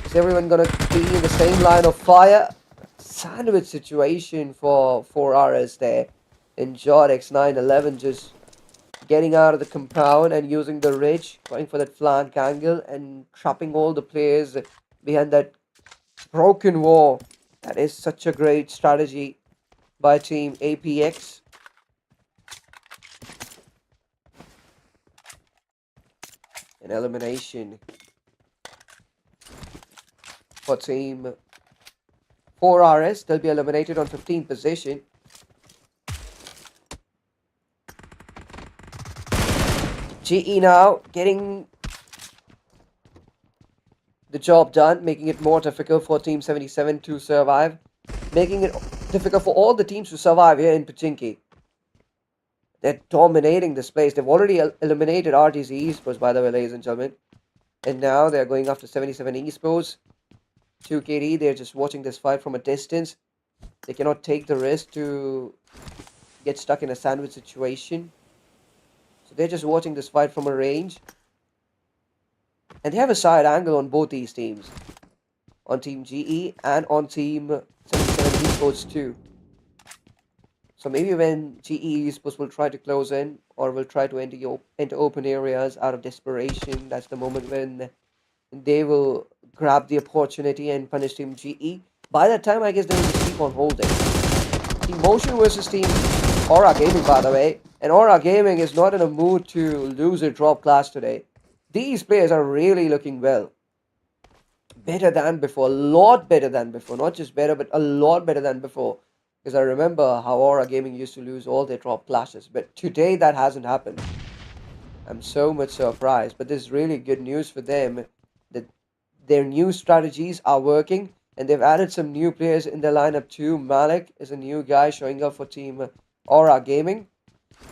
A: Is everyone going to be in the same line of fire? Sandwich situation for 4RS there. And Jodex 911 just getting out of the compound and using the ridge, going for that flank angle and trapping all the players behind that Broken wall. That is such a great strategy by Team APX. An elimination for Team 4RS. They'll be eliminated on 15th position. GE now getting the job done, making it more difficult for Team 77 to survive, making it difficult for all the teams to survive here in Pachinki. They're dominating this place. They've already eliminated RTC Esports, by the way, ladies and gentlemen. And now they're going after 77 Esports. 2KD, they're just watching this fight from a distance. They cannot take the risk to get stuck in a sandwich situation. So they're just watching this fight from a range. And they have a side angle on both these teams. On Team GE and on Team 77 Esports too. So maybe when GE Esports will try to close in or will try to enter open areas out of desperation, that's the moment when they will grab the opportunity and punish Team GE. By that time, I guess they will just keep on holding. Team Motion versus Team Aura Gaming, by the way. And Aura Gaming is not in a mood to lose or drop class today. These players are really looking well. Better than before. A lot better than before. Not just better, but a lot better than before. Because I remember how Aura Gaming used to lose all their drop clashes. But today that hasn't happened. I'm so much surprised. But this is really good news for them. That their new strategies are working. And they've added some new players in their lineup too. Malik is a new guy showing up for Team Aura Gaming.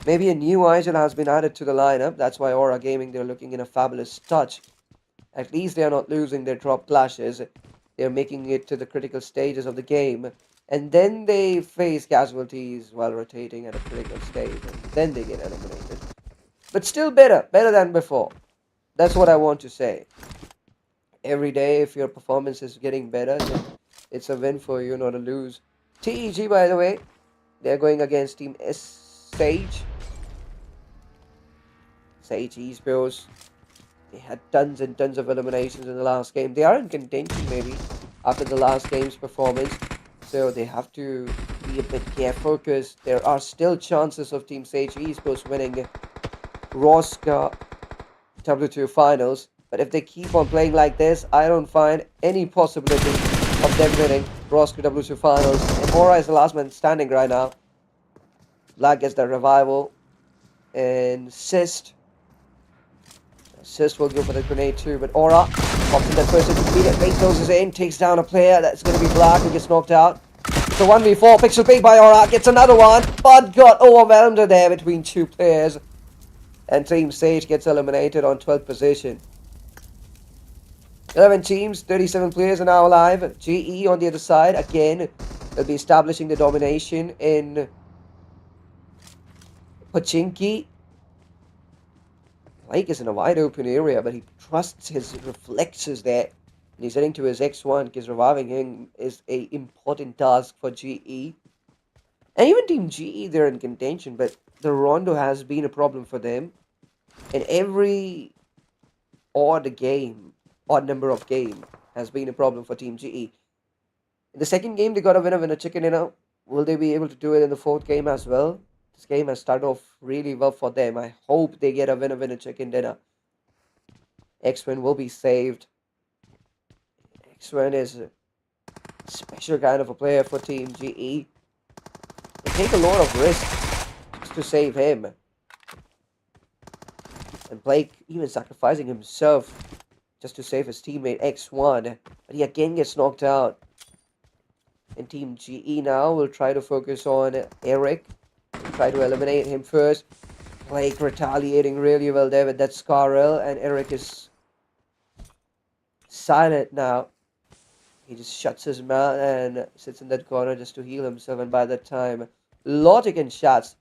A: Maybe a new idol has been added to the lineup. That's why Aura Gaming, they're looking in a fabulous touch. At least they are not losing their drop clashes. They're making it to the critical stages of the game. And then they face casualties while rotating at a critical stage. And then they get eliminated. But still better. Better than before. That's what I want to say. Every day, if your performance is getting better, then it's a win for you, not a lose. TEG, by the way, they're going against Team Sage. Sage Esports. They had tons and tons of eliminations in the last game. They are in contention maybe after the last game's performance. So they have to be a bit careful because there are still chances of Team Sage Esports winning Roscar W2 Finals. But if they keep on playing like this, I don't find any possibility of them winning Roscar W2 Finals. And Aura is the last man standing right now. Black gets the revival. And Sist will go for the grenade too, but Aura pops in that first immediately, closes in, takes down a player. That's going to be Black who gets knocked out. It's a 1v4, Pixel Pig by Aura, gets another one, but got overwhelmed there between two players. And Team Sage gets eliminated on 12th position. 11 teams, 37 players are now alive. GE on the other side, again, they'll be establishing the domination in Pachinki. Blake is in a wide open area, but he trusts his reflexes there. And he's heading to his X1 because reviving him is an important task for GE. And even Team GE, they're in contention, but the Rondo has been a problem for them. And every odd number of game has been a problem for Team GE. In the second game, they got a winner chicken dinner. Will they be able to do it in the fourth game as well? This game has started off really well for them. I hope they get a winner chicken dinner. X-Win will be saved. X-Win is a special kind of a player for Team GE. They take a lot of risks just to save him. And Blake even sacrificing himself just to save his teammate X1. But he again gets knocked out. And Team GE now will try to focus on Eric. Try to eliminate him first. Blake retaliating really well there with that Scarrel. And Eric is silent now. He just shuts his mouth and sits in that corner just to heal himself. And by that time, Logic and Shots.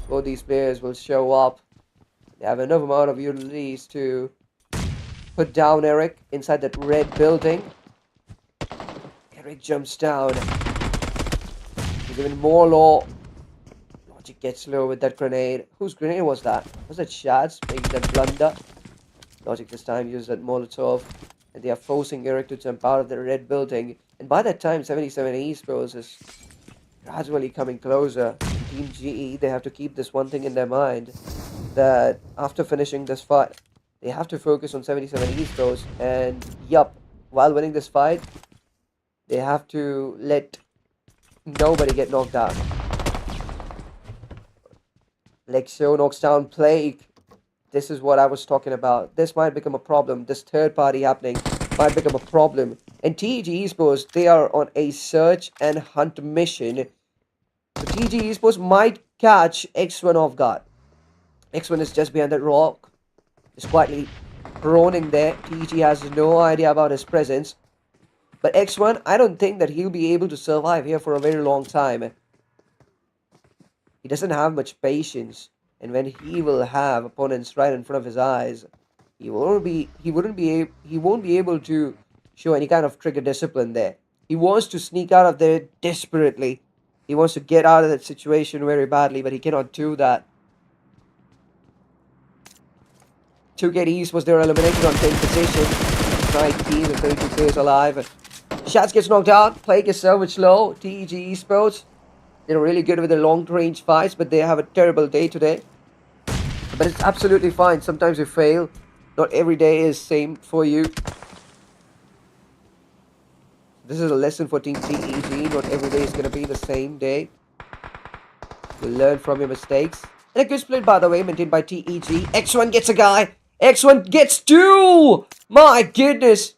A: Both these players will show up. They have enough amount of utilities to put down Eric inside that red building. Eric jumps down. He's even more low. Logic gets low with that grenade. Whose grenade was that? Was that Shad's making that blunder? Logic this time used that Molotov. and they are forcing Eric to jump out of the red building. And by that time, 77 Esports is gradually coming closer. And Team GE, they have to keep this one thing in their mind, that after finishing this fight, they have to focus on 77 Esports. And yup, while winning this fight, they have to let nobody get knocked out. Lexio knocks down Plague. This is what I was talking about. This might become a problem. This third party happening might become a problem. And TG Esports, they are on a search and hunt mission. So TG Esports might catch X1 off guard. X1 is just behind that rock. Just quietly proning there. TG has no idea about his presence. But X1, I don't think that he'll be able to survive here for a very long time. He doesn't have much patience. And when he will have opponents right in front of his eyes, he won't be able to show any kind of trigger discipline there. He wants to sneak out of there desperately. He wants to get out of that situation very badly, but he cannot do that. 2K East they were eliminated on 10 position. 19 and 32 players alive. Shats gets knocked out. Play gets salvaged low. TEG Esports, they're really good with their long-range fights, but they have a terrible day today. But it's absolutely fine. Sometimes you fail. Not every day is same for you. This is a lesson for Team TEG. Not every day is going to be the same day. You learn from your mistakes. And a good split, by the way, maintained by TEG. X1 gets a guy. X1 gets two! My goodness!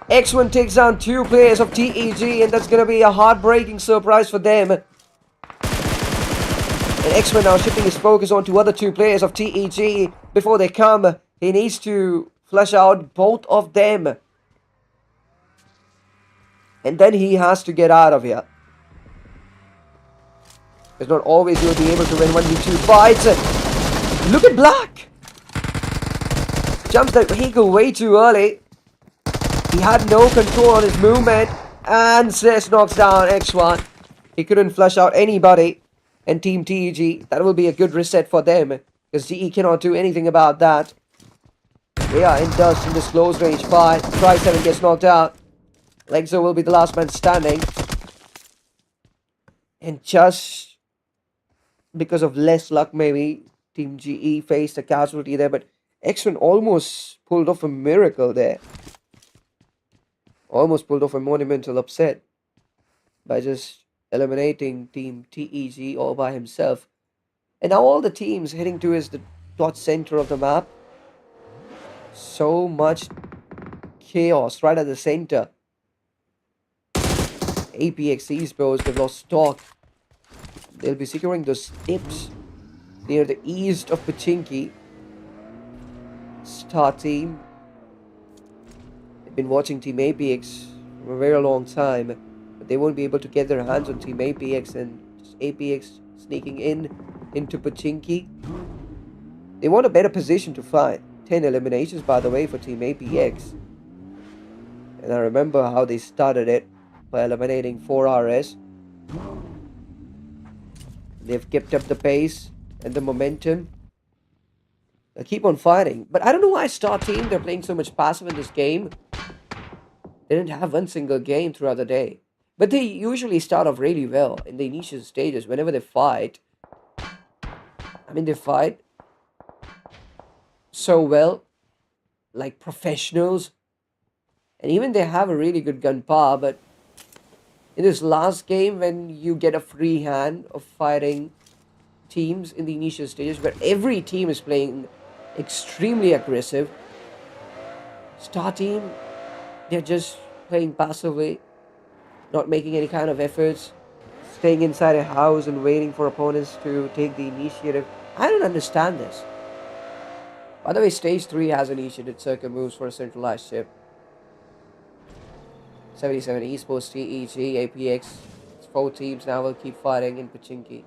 A: X1 takes down 2 players of TEG, and that's going to be a heartbreaking surprise for them. And X1 now shifting his focus on to other 2 players of TEG. Before they come, he needs to flush out both of them. And then he has to get out of here. It's not always you'll be able to win 1v2 fights. Look at Black! Jumps that vehicle way too early. He had no control on his movement. And Cess knocks down X1. He couldn't flush out anybody. And Team TEG, that will be a good reset for them. Because GE cannot do anything about that. They are in dust in this close range fight. Try7 gets knocked out. Lexo will be the last man standing. And just because of less luck, maybe Team GE faced a casualty there. But X1 almost pulled off a miracle there. Almost pulled off a monumental upset by just eliminating Team TEG all by himself. And now all the teams heading towards the dot center of the map. So much chaos right at the center. APX Esports, they've lost stock. They'll be securing those tips near the east of Pachinki. Star team. They've been watching Team APX for a very long time, but they won't be able to get their hands on Team APX, and just APX sneaking into Pachinki. They want a better position to fight. 10 eliminations, by the way, for Team APX. And I remember how they started it by eliminating 4RS. They've kept up the pace and the momentum. They keep on fighting. But I don't know why Star Team, they're playing so much passive in this game. They didn't have one single game throughout the day. But they usually start off really well in the initial stages whenever they fight. I mean, they fight so well, like professionals. And even they have a really good gun power, but in this last game, when you get a free hand of fighting teams in the initial stages, where every team is playing extremely aggressive, Star Team, they're just playing passively, not making any kind of efforts, staying inside a house and waiting for opponents to take the initiative. I don't understand this. By the way, Stage 3 has initiated circuit moves for a centralized ship. 77 Esports, TEG, APX. 4 teams now will keep fighting in Pachinki.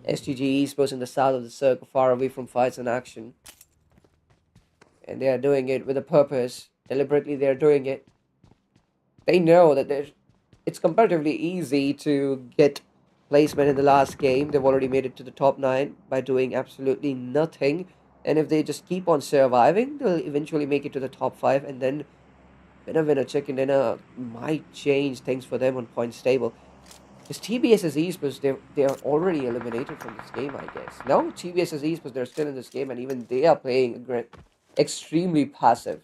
A: STG Esports in the south of the circle, far away from fights and action. And they are doing it with a purpose. Deliberately they are doing it. They know that it's comparatively easy to get placement in the last game. They've already made it to the top 9 by doing absolutely nothing. And if they just keep on surviving, they'll eventually make it to the top 5, and then winner chicken dinner might change things for them on points table. Because TBS's Esports, they're already eliminated from this game, I guess. No, TBS's Esports, they're still in this game, and even they are playing extremely passive.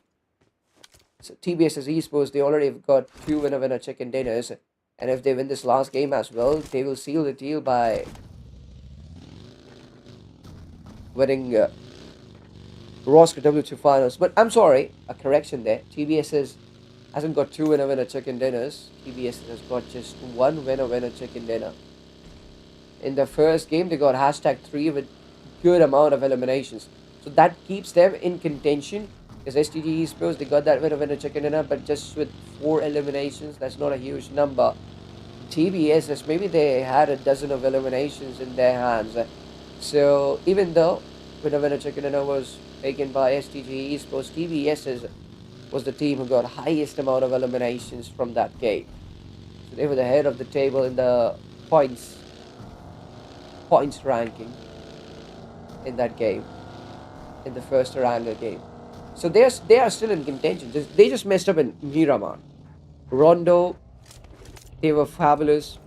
A: So TBS's Esports, they already have got 2 winner chicken dinners, and if they win this last game as well, they will seal the deal by winning Roscar W2 Finals. But I'm sorry, a correction there. TBS hasn't got 2 winner chicken dinners. TBS has got just 1 winner chicken dinner. In the first game, they got #3 with good amount of eliminations. So that keeps them in contention. Because STG Esports, they got that winner chicken dinner, but just with 4 eliminations, that's not a huge number. TBS, maybe they had a dozen of eliminations in their hands. So even though winner chicken dinner was taken by STG Esports, TBS was the team who got highest amount of eliminations from that game. So they were the head of the table in the points ranking in that game, in the first Oranga game. So they are still in contention. They just messed up in Miramar. Rondo, they were fabulous.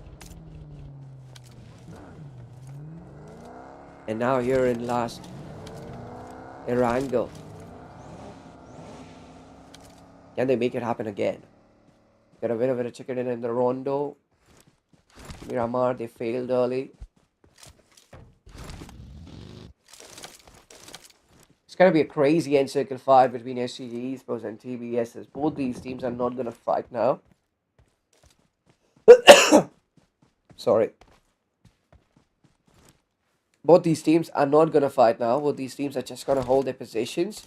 A: And now here in last Erangel. Can they make it happen again? Got a winner with a chicken in the Rondo. Miramar, they failed early. It's going to be a crazy end circle fight between SCG Esports and TBSs. Both these teams are not going to fight now. Sorry. Both these teams are not going to fight now. Both these teams are just going to hold their positions.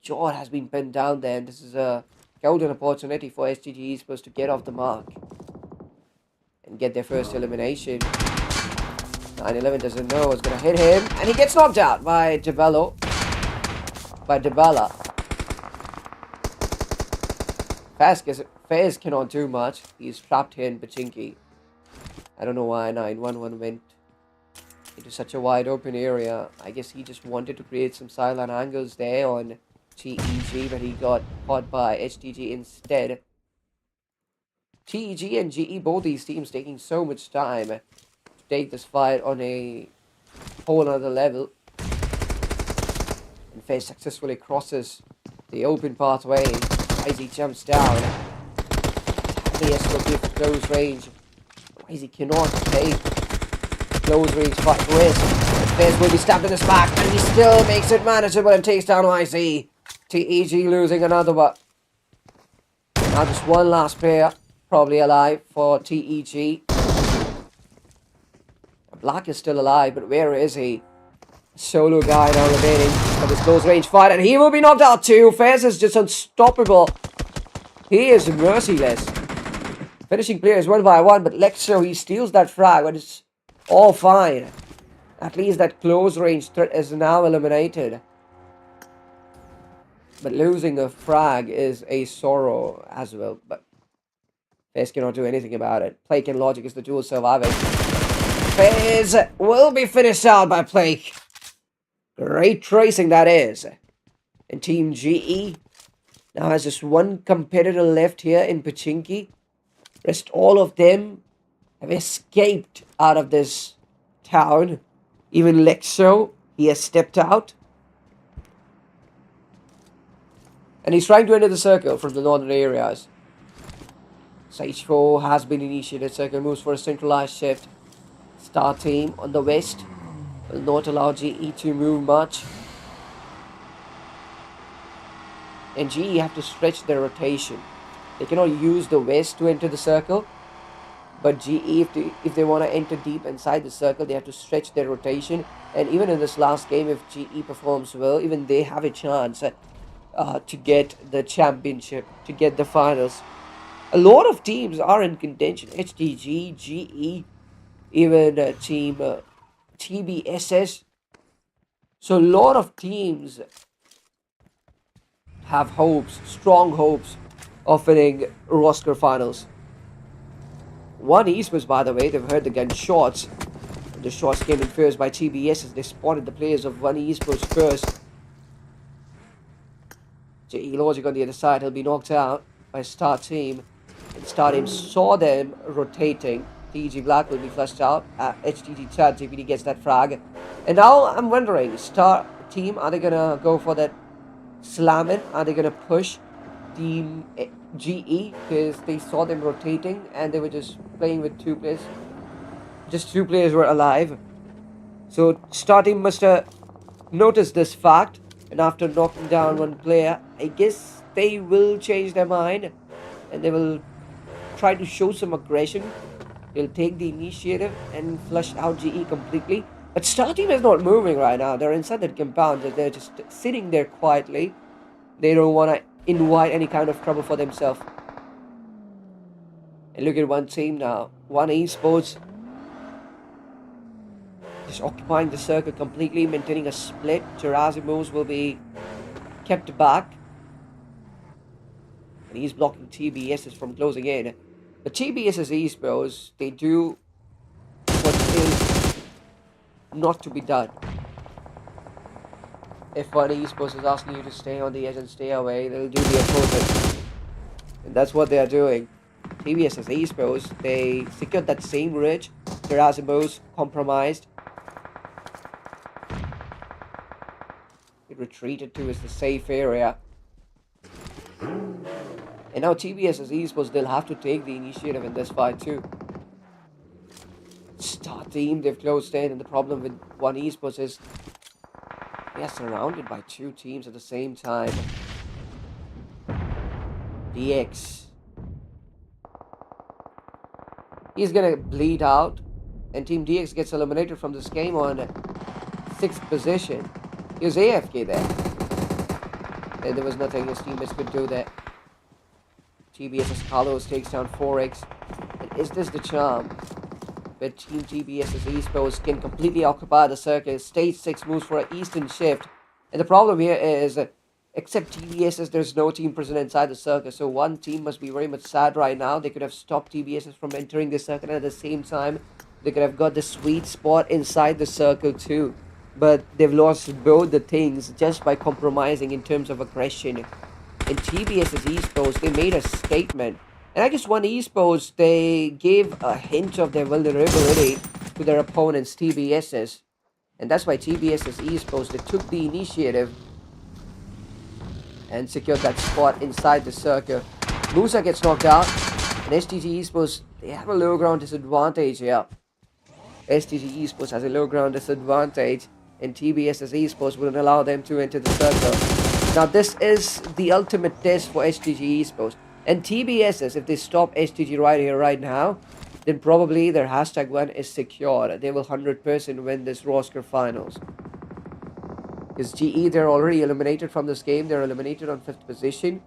A: Jor has been pinned down there, and this is a golden opportunity for SGG Esports to get off the mark and get their first elimination. 911 doesn't know what's going to hit him, and he gets knocked out by Debala. Fez cannot do much. He's trapped here in Pachinki. I don't know why 911 went into such a wide open area. I guess he just wanted to create some silent angles there on TEG, but he got caught by HTG instead. TEG and GE, both these teams taking so much time to take this fight on a whole other level. And Fez successfully crosses the open pathway as he jumps down. Yes, will give close range. He cannot take close range fight risk. Fez will be stabbed in his back, and he still makes it manageable and takes down YC. TEG losing another one. Now just one last player probably alive for TEG. Black is still alive, but where is he? Solo guy now remaining for this close range fight, and he will be knocked out too. Fez is just unstoppable. He is merciless. Finishing players 1 by 1, but Lexo, he steals that frag, but it's all fine. At least that close range threat is now eliminated. But losing a frag is a sorrow as well. But Fez cannot do anything about it. Plake and Logic is the dual surviving. Fez will be finished out by Plake. Great tracing that is. And Team GE now has just one competitor left here in Pachinki. Rest all of them have escaped out of this town. Even Lexo, he has stepped out. And he's trying to enter the circle from the northern areas. Sage 4 has been initiated. Circle moves for a centralized shift. Star team on the west will not allow GE to move much. And GE have to stretch their rotation. They cannot use the west to enter the circle. But GE, if they want to enter deep inside the circle, they have to stretch their rotation. And even in this last game, if GE performs well, even they have a chance to get the championship, to get the finals. A lot of teams are in contention. HTG, GE, even team TBSS. So a lot of teams have hopes, strong hopes of winning Roscar Finals. One Esports, by the way, they've heard the gunshots. The shots came in first by TBS as they spotted the players of One Esports first. JE Logic on the other side, he'll be knocked out by Star Team. And Star Team saw them rotating. TG Black will be flushed out. HTG Chad, JPD gets that frag. And now I'm wondering, Star Team, are they gonna go for that slamming? Are they gonna push Team GE? Because they saw them rotating and they were just playing with two players. Just two players were alive. So Star Team must have noticed this fact. And after knocking down one player, I guess they will change their mind. And they will try to show some aggression. They'll take the initiative and flush out GE completely. But Star Team is not moving right now. They're inside that compound. They're just sitting there quietly. They don't want to invite any kind of trouble for themselves. And look at one team now. One Esports just occupying the circle completely, maintaining a split. Gerasimos will be kept back. And he's blocking TBS's from closing in. But TBS's Esports, they do what is not to be done. If One Esports is asking you to stay on the edge and stay away, they'll do the opposite. And that's what they are doing. TBS's Esports, they secured that same ridge. Gerasimos compromised. It retreated to the safe area. And now TBS's Esports, they'll have to take the initiative in this fight too. Star Team, they've closed in, and the problem with One Esports is they are surrounded by two teams at the same time. DX. He's gonna bleed out, and Team DX gets eliminated from this game on 6th position. He was AFK there. And there was nothing his teammates could do there. TBS's Carlos takes down 4X. And is this the charm? But Team TBS's Esports can completely occupy the circle. Stage 6 moves for an Eastern shift. And the problem here is, except TBS's, there's no team present inside the circle. So one team must be very much sad right now. They could have stopped TBS's from entering the circle. And at the same time, they could have got the sweet spot inside the circle too. But they've lost both the things just by compromising in terms of aggression. And TBS's Esports, they made a statement. And I guess One Esports, they gave a hint of their vulnerability to their opponents, TBS's. And that's why TBS's Esports, they took the initiative and secured that spot inside the circle. Musa gets knocked out. And STG Esports, they have a low ground disadvantage here. STG Esports has a low ground disadvantage. And TBS's Esports wouldn't allow them to enter the circle. Now this is the ultimate test for STG Esports. And TBS's, if they stop STG right here, right now, then probably their hashtag 1 is secure. They will 100% win this Roscar Finals. Because GE, they're already eliminated from this game. They're eliminated on 5th position.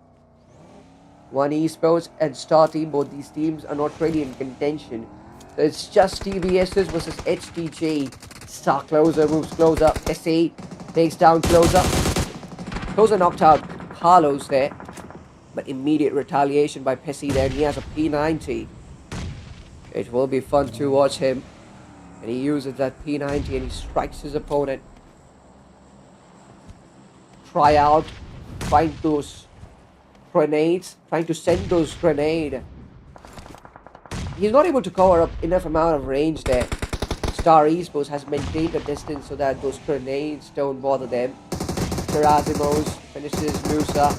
A: One Esports and Star Team, both these teams are not really in contention. So it's just TBS's versus HTG. Star Closer moves closer. SE takes down Closer. Closer knocked out Carlos there. But immediate retaliation by Pessy there. And he has a P90. It will be fun to watch him. And he uses that P90 and he strikes his opponent. Try out. Find those grenades. Trying to send those grenades. He's not able to cover up enough amount of range there. Star Esports has maintained a distance so that those grenades don't bother them. Gerasimos finishes Musa.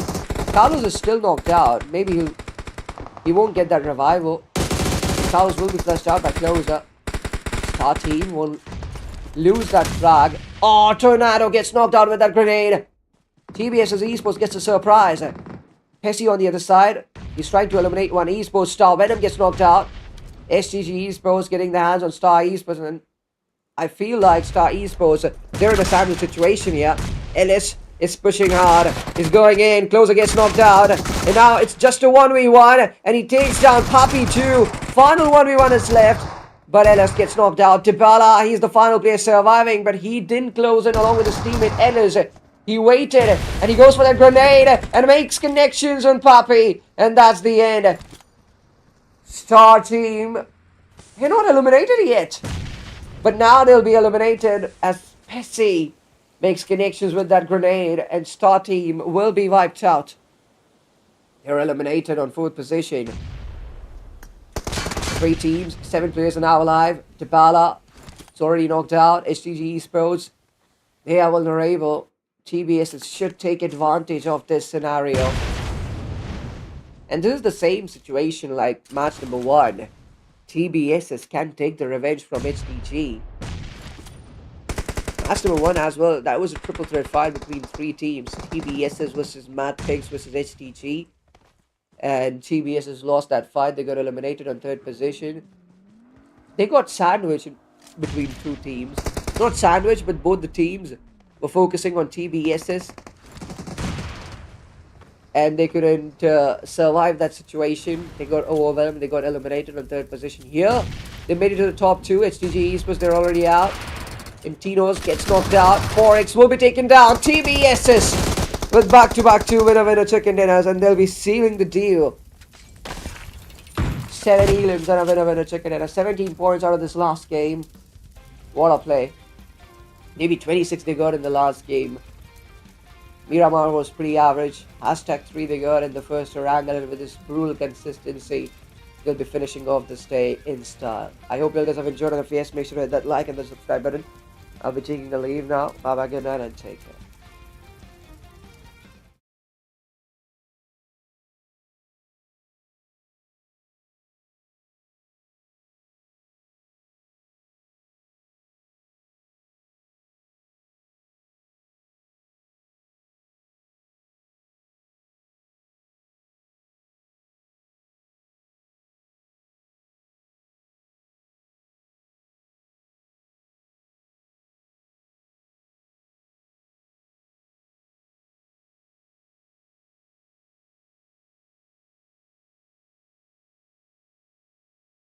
A: Carlos is still knocked out. Maybe he won't get that revival. Carlos will be flushed out by Closer. Star Team will lose that frag. Oh, Tornado gets knocked out with that grenade. TBS's Esports gets a surprise. Pessy on the other side. He's trying to eliminate One Esports. Star Venom gets knocked out. STG Esports getting their hands on Star Esports. And I feel like Star Esports, they're in a sandwich situation here. Ellis is pushing hard. He's going in. Closer gets knocked out. And now it's just a 1v1. And he takes down Papi too. Final 1v1 is left. But Ellis gets knocked out. Dybala, he's the final player surviving. But he didn't close in along with his teammate Ellis. He waited. And he goes for that grenade. And makes connections on Papi. And that's the end. Star Team, they're not eliminated yet. But now they'll be eliminated as Pessy makes connections with that grenade, and Star Team will be wiped out. They're eliminated on 4th position. 3 teams, 7 players are now alive. Dybala, it's already knocked out. STG Esports, they are vulnerable. TBS should take advantage of this scenario. And this is the same situation like match number 1. TBSs can take the revenge from HDG. Match number 1 as well, that was a triple threat fight between 3 teams. TBSs versus Mad Pigs versus HDG. And TBSs lost that fight. They got eliminated on 3rd position. They got sandwiched between 2 teams. Not sandwiched, but both the teams were focusing on TBSs. And they couldn't survive that situation. They got overwhelmed. They got eliminated on 3rd position here. They made it to the top 2. HDG Esports, they're already out. Intino's gets knocked out. Forex will be taken down. TBSs with back-to-back 2 winner chicken dinners, and they'll be sealing the deal. 7 elims and a winner chicken dinner. 17 points out of this last game. What a play. Maybe 26 they got in the last game. Miramar was pretty average. Hashtag 3 they got in the first round, and with this brutal consistency, they'll be finishing off this day in style. I hope you guys have enjoyed, and if yes, make sure to hit that like and the subscribe button. I'll be taking a leave now. Bye bye, good night, and take care.